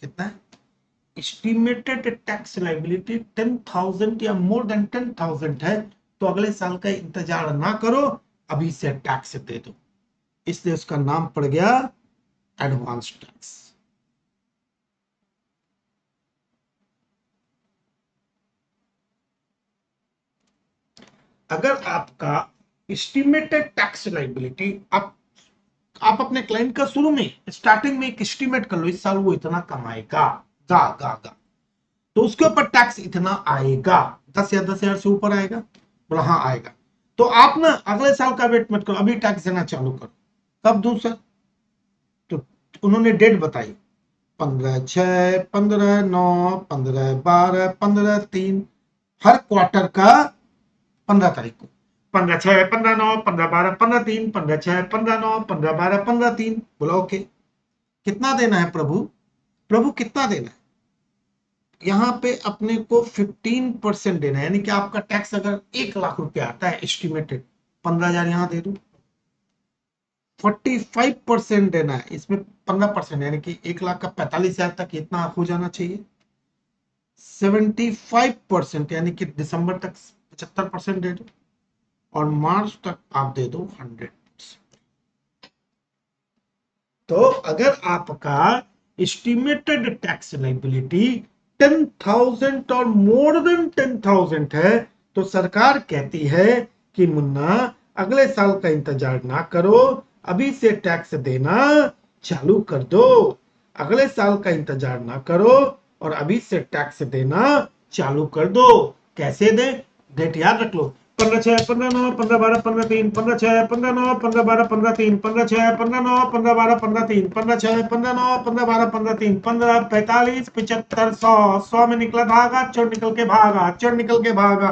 कितना है? एस्टिमेटेड टैक्स लाइबिलिटी 10,000 या मोर देन 10,000 है, तो अगले साल का इंतजार ना करो, अभी से टैक्स दे दो। इसलिए उसका नाम पड़ गया एडवांस टैक्स। अगर आपका एस्टिमेटेड टैक्स लाइबिलिटी, आप अपने क्लाइंट का शुरू में स्टार्टिंग में एक एस्टिमेट कर लो, इस साल वो इतना कमाएगा, गा गा गा, तो उसके ऊपर टैक्स इतना आएगा, 10 या 10,000 से ऊपर आएगा, बोला हाँ आएगा, तो आप ना अगले साल का वेट मत करो, अभी टैक्स देना चालू करो। कब दूं सर? तो उन्होंने डेट बताई, 15/6, 15/9, 15/12, 15/3, हर क्वार्टर का 15 तारीख को, 15/6, 15/9, 15/12, 15/3, 15/6, 15/9, 15/12, 15/3, बोला ओके। कितना देना है प्रभु? प्रभु कितना देना है? यहाँ पे अपने को 15% देना है, यानी कि आपका टैक्स अगर 1 लाख रुपया आता है एस्टिमेटेड, 15,000 यहाँ दे दू, 45% देना है, इसमें 15%, यानी कि 1 लाख का 45,000 तक इतना हो जाना चाहिए। 75%, यानी कि दिसंबर तक 75% दे दो, और मार्च तक आप दे दो 100%। तो अगर आपका एस्टिमेटेड टैक्स लाइबिलिटी 10,000 और मोर देन 10,000 है, तो सरकार कहती है कि मुन्ना अगले साल का इंतजार ना करो, अभी से टैक्स देना चालू कर दो। अगले साल का इंतजार ना करो और अभी से टैक्स देना चालू कर दो। कैसे दे? डेट याद रख लो, 15/6, 15/9, 15/12, 15/3, 15/6, 15/9, 15/12, 15/3, 15/6, 15/9, 15/12, 15/3, 15/6, 15/9, 15/12, 15/3, 15, 45, 75, 100 में निकला धागा, चोर निकल के भागा, चोर निकल के भागा,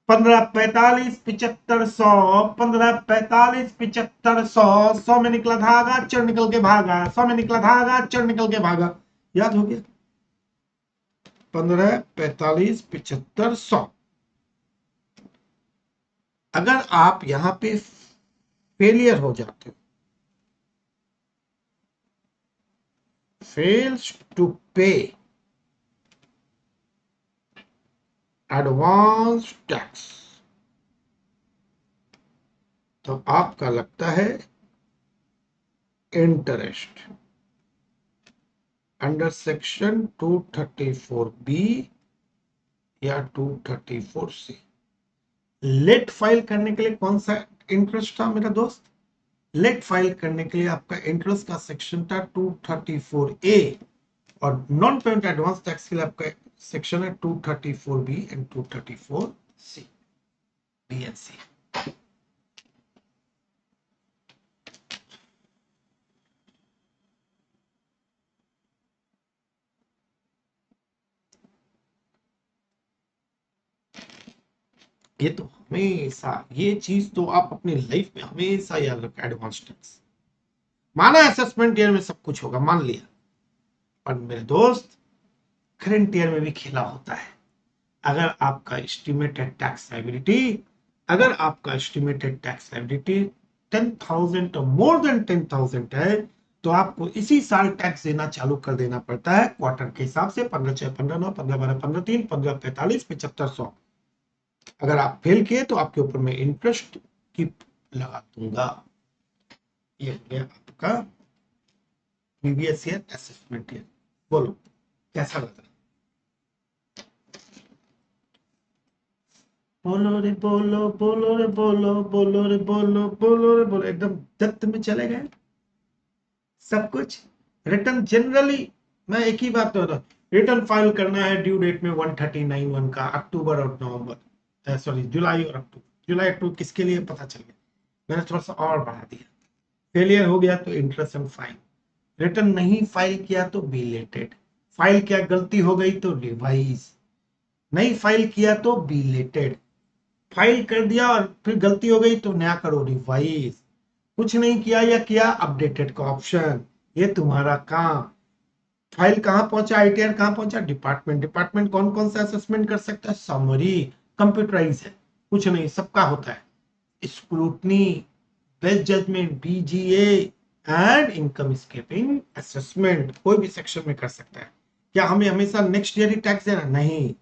15, 45, 75, 100, 15, 45, 75, 100 में निकला धागा, चोर निकल के भागा, 100 में निकला धागा, चोर निकल के भागा। याद हो गया? 15, 45, 75, 100। अगर आप यहां पे फेलियर हो जाते हो, फेल्स टू पे एडवांस टैक्स, तो आपका लगता है इंटरेस्ट अंडर सेक्शन 234B या 234C। लेट फाइल करने के लिए कौन सा इंटरेस्ट था मेरा दोस्त? लेट फाइल करने के लिए आपका इंटरेस्ट का सेक्शन था 234A, और नॉन पेमेंट एडवांस टैक्स के लिए आपका सेक्शन है 234B and 234C, B and सी। ये तो हमेशा, ये चीज तो आप अपनी लाइफ में हमेशा याद रखें, एडवांस टैक्स। माना असेसमेंट ईयर में सब कुछ होगा, मान लिया, पर मेरे दोस्त करंट ईयर में भी खेला होता है। अगर आपका एस्टिमेटेड टैक्स लायबिलिटी, अगर आपका एस्टिमेटेड टैक्स लायबिलिटी 10,000 और मोर देन 10,000 है, तो आपको इसी साल टैक्स देना चालू कर देना पड़ता है क्वार्टर के हिसाब से, 15/6, 15/9, 15/12, 15/3, 15/45, 75, 100। अगर आप फेल किए तो आपके ऊपर मैं इंटरेस्ट की लगा दूंगा। ये हो गया आपका प्रीवियस ईयर असेसमेंट ईयर। बोलो कैसा लग रहा है? बोलो रे बोलो, बोलो रे बोलो, बोलो रे बोलो, बोलो रे बोलो, एकदम डेप्थ में चले गए सब कुछ। रिटर्न जनरली मैं एक ही बात बता रहा हूँ, रिटर्न फाइल करना है ड्यू डेट में 139(1) का, अक्टूबर और नवंबर, सॉरी जुलाई और अक्टूबर, जुलाई अक्टूबर किसके लिए पता चल गया, मैंने थोड़ा सा और बढ़ा दिया। फेलियर हो गया तो इंटरेस्ट एंड फाइन, रिटर्न नहीं फाइल किया तो बिलेटेड, फाइल किया गलती हो गई तो रिवाइज, नहीं फाइल किया तो बिलेटेड, फाइल कर दिया और फिर गलती हो गई तो नया करो रिवाइज, कुछ नहीं किया या किया अपडेटेड का ऑप्शन, ये तुम्हारा काम। फाइल कहां पहुंचा, आईटीआर कहां पहुंचा, डिपार्टमेंट, डिपार्टमेंट कौन कौन सा असेसमेंट कर सकता है, समरी, कंप्यूटराइज है, कुछ नहीं, सबका होता है, scrutiny, best judgement, BGA and income escaping assessment, कोई भी सेक्शन में कर सकता है। क्या हमें हमेशा नेक्स्ट ईयर ही टैक्स देना? नहीं।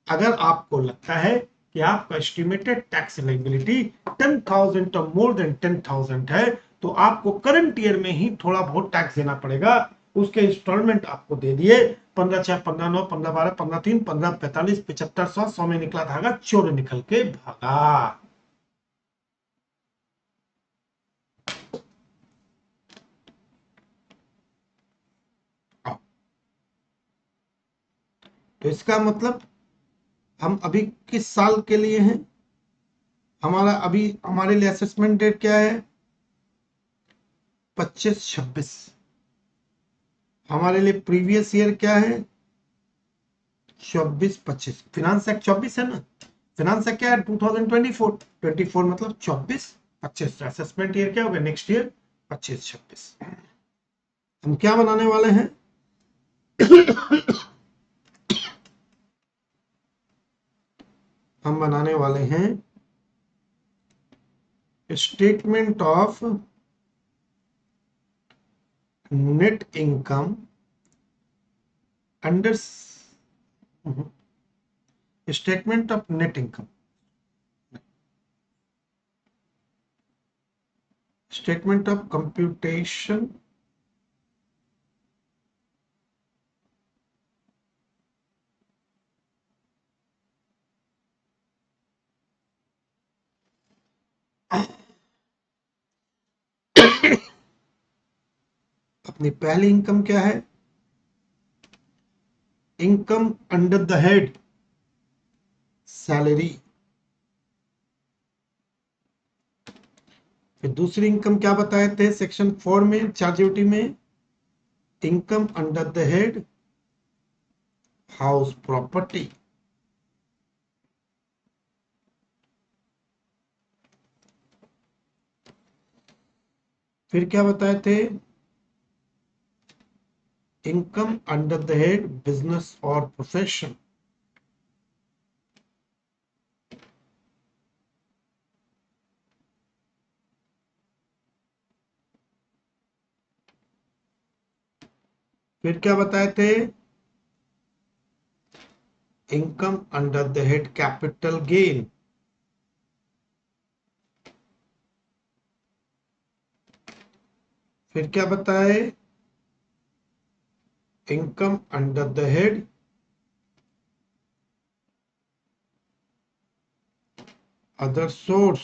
अगर आपको लगता है कि आपका एस्टिमेटेड टैक्स लायबिलिटी 10,000 और मोर देन 10,000 है, तो आपको करंट ईयर में ही थोड़ा बहुत टैक्स देना पड़ेगा। उसके इंस्टॉलमेंट आपको दे दिए, 15/6, 15/9, 15/12, 15/3, 15/45, 75, 100 में निकला धागा, चोर निकल के भागा। तो इसका मतलब हम अभी किस साल के लिए हैं, हमारा अभी हमारे लिए असेसमेंट डेट क्या है, 25-26। हमारे लिए प्रीवियस ईयर क्या है, 24-25। फिनांस एक्ट 24 है ना, फिनांस एक्ट क्या है, 2024। 24 मतलब 24-25। असेसमेंट ईयर क्या होगा, नेक्स्ट ईयर 25-26। हम क्या बनाने वाले हैं, हम बनाने वाले हैं statement of net income under statement of net income, statement of computation अपनी पहली इनकम क्या है, income under the head salary. फिर दूसरी इनकम क्या बताए थे सेक्शन 4 में चार्जिविटी में, income under the head house property. फिर क्या बताए थे, income under the head business और प्रोफेशन। फिर क्या बताए थे, income under the head capital gain. फिर क्या बताए, income under the head other source.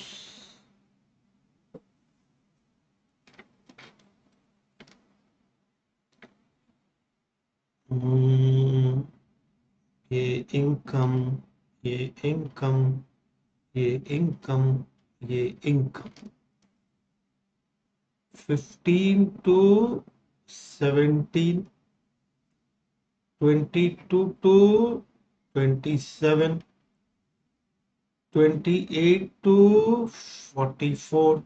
ये इनकम, ये इनकम, ये इनकम, ये income 15 to 17, 22 to 27, 28 to 44,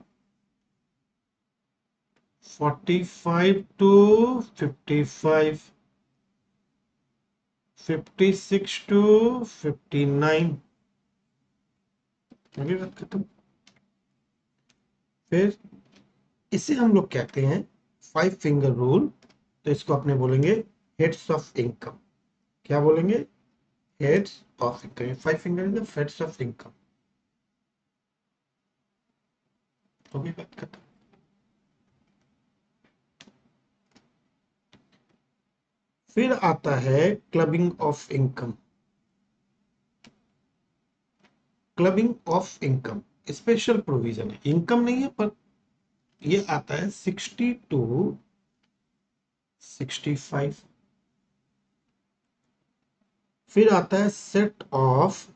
45 to 55, 56 to 59। अभी बात खत्म। फिर इसे हम लोग कहते हैं 5 फिंगर रूल। तो इसको अपने बोलेंगे हेड्स ऑफ इनकम। क्या बोलेंगे, heads of income. 5 finger is the heads of income. तो भी बात खत्म। फिर आता है clubbing of income. Clubbing of income special provision है, इनकम नहीं है पर ये आता है 60 टू 65। फिर आता है set of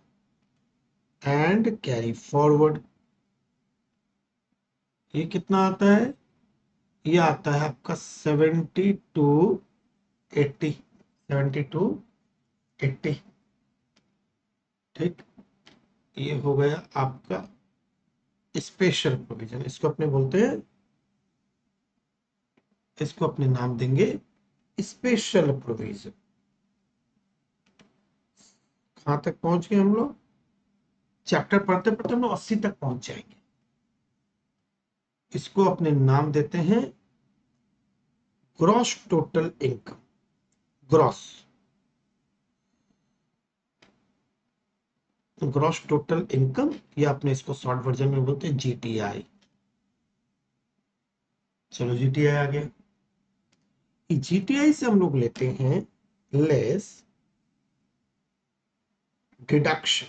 and carry forward. ये कितना आता है, ये आता है आपका 70 टू 80, 70 टू 80। ठीक, ये हो गया आपका स्पेशल प्रोविजन। इसको अपने बोलते हैं, इसको अपने नाम देंगे स्पेशल प्रोविजन। कहां तक पहुंच गए हम लोग, चैप्टर पढ़ते पढ़ते हम लोग 80 तक पहुंच जाएंगे। इसको अपने नाम देते हैं gross total income. Gross, gross total income, या अपने इसको शॉर्ट वर्जन में बोलते हैं जीटीआई। चलो जीटीआई आ गया। जीटीआई से हम लोग लेते हैं less deduction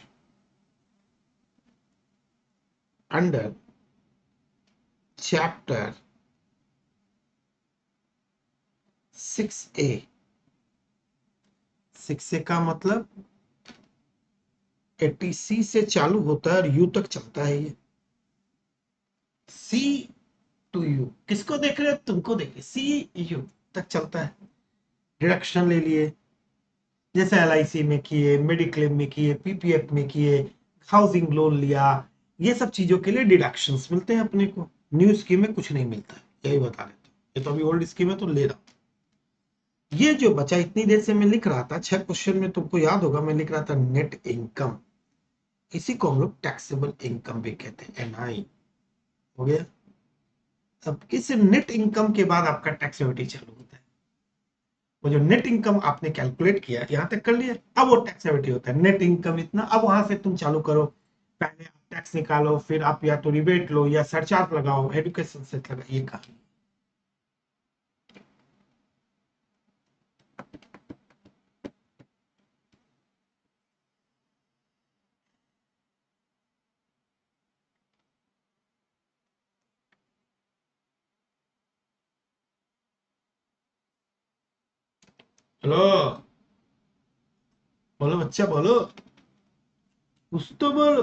under chapter 6A 6 से का मतलब 80C से चालू होता है और U तक चलता है ये। C टू U, किसको देख रहे हो? तुमको देखिए, CU तक चलता है। डिडक्शन ले लिए, जैसे LIC में किए, मेडिक्लेम में किए, PPF में किए, हाउसिंग लोन लिया, ये सब चीजों के लिए डिडक्शंस मिलते हैं अपने को। न्यू स्कीम में कुछ नहीं मिलता है, यही बता देता हूँ। ये तो अभी ओल्ड स्कीम है तो ले रहा हूं। ये जो बचा इतनी देर से मैं लिख रहा था, 6 क्वेश्चन में तुमको याद होगा मैं लिख रहा था नेट इनकम। इसी को हम लोग टैक्सेबल इनकम भी कहते हैं, NI हो गया। अब किस नेट इनकम के बाद आपका टैक्सेबिलिटी चालू होता है। वो जो नेट इनकम आपने कैलकुलेट किया, यहां तक कर लिया, अब वो टैक्सेबिलिटी होता है। नेट इनकम इतना, अब वहां से तुम चालू करो। पहले आप टैक्स निकालो, फिर आप या तो रिबेट लो या सरचार्ज लगाओ, एजुकेशन से लगा, ये कहानी। हेलो, बोलो बच्चा बोलो, कुछ तो बोलो।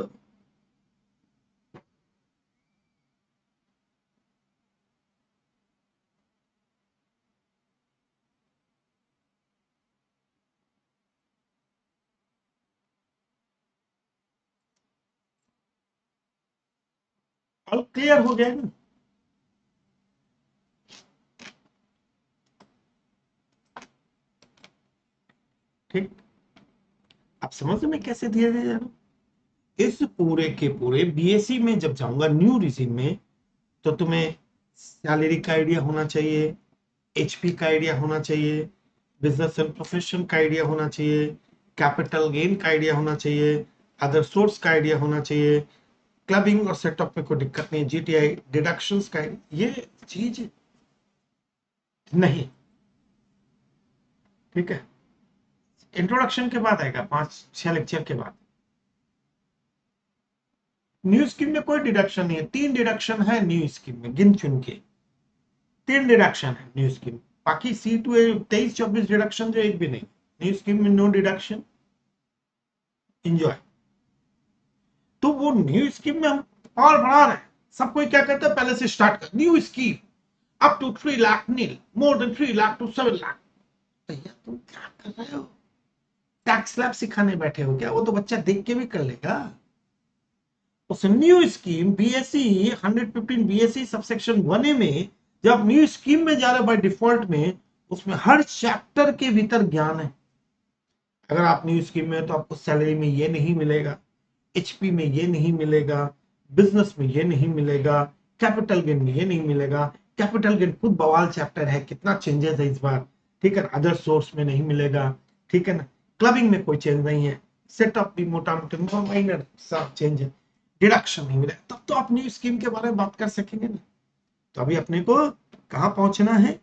ऑल क्लियर हो गया ना? ठीक, आप समझ में कैसे धीरे धीरे जा रहा हूं? इस पूरे के पूरे BSc में जब जाऊंगा न्यू रिजिम में, तो तुम्हें सैलरी का आइडिया होना चाहिए, HP का आइडिया होना चाहिए, बिजनेस एंड प्रोफेशन का आइडिया होना चाहिए, कैपिटल गेन का आइडिया होना चाहिए, अदर सोर्स का आइडिया होना चाहिए, क्लबिंग और सेटअप में कोई दिक्कत नहीं, GTI डिडक्शंस का, ये चीज नहीं। ठीक है, इंट्रोडक्शन के बाद आएगा, 5-6 लेक्चर के बाद। न्यू स्कीम में कोई डिडक्शन नहीं है, 3 डिडक्शन है न्यू स्कीम में, गिन चुन के 3 डिडक्शन है न्यू स्कीम। बाकी C2 23-24 डिडक्शन जो एक भी नहीं। न्यू स्कीम में नो डिडक्शन, एंजॉय। तो वो न्यू स्कीम में हम और बढ़ा रहे हैं। सब कोई क्या कहता है, पहले से स्टार्ट कर, new scheme up to 3 lakh nil, more than 3 lakh to 7 lakh. भैया तुम क्या कर रहे हो? टैक्स स्लैब सिखाने बैठे हो क्या? वो तो बच्चा देख के भी कर लेगा। उस new scheme BSc 115 BSc subsection 1A में, जब न्यू स्कीम में जा रहे बाय डिफॉल्ट में, उसमें हर चैप्टर के भीतर ज्ञान है। अगर आप न्यू स्कीम में, तो आपको सैलरी में ये नहीं मिलेगा, HP में ये नहीं मिलेगा, बिजनेस में ये नहीं मिलेगा, कैपिटल गेन में ये नहीं मिलेगा। कैपिटल गेन खुद बवाल चैप्टर है, कितना चेंजेस है इस बार। ठीक है, अदर सोर्स में नहीं मिलेगा। ठीक है ना, क्लबिंग में कोई चेंज नहीं है, सेटअप भी मोटा मोटा माइनर सा चेंज है, डिडक्शन नहीं मिलेगा। तब तो आप न्यू स्कीम के बारे में बात कर सकेंगे ना। तो अभी अपने को कहाँ पहुंचना है?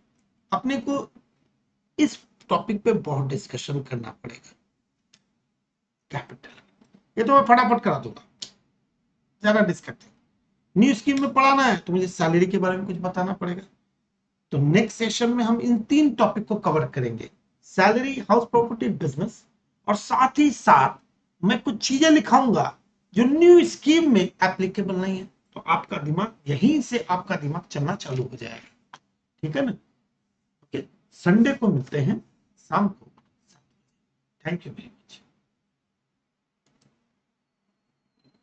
अपने को इस टॉपिक पे बहुत डिस्कशन करना पड़ेगा। कैपिटल, ये तो मैं फटाफट करा दूंगा, ज्यादा डिस्कस। न्यू स्कीम में पढ़ाना है तो मुझे सैलरी के बारे में कुछ बताना पड़ेगा। तो नेक्स्ट सेशन में हम इन 3 टॉपिक को कवर करेंगे, सैलरी, हाउस प्रॉपर्टी, बिजनेस। और साथ ही साथ मैं कुछ चीजें लिखाऊंगा जो न्यू स्कीम में एप्लीकेबल नहीं है। तो आपका दिमाग यहीं से, आपका दिमाग चलना चालू हो जाएगा। ठीक है ना? ओके, संडे को मिलते हैं शाम को। Thank you very much.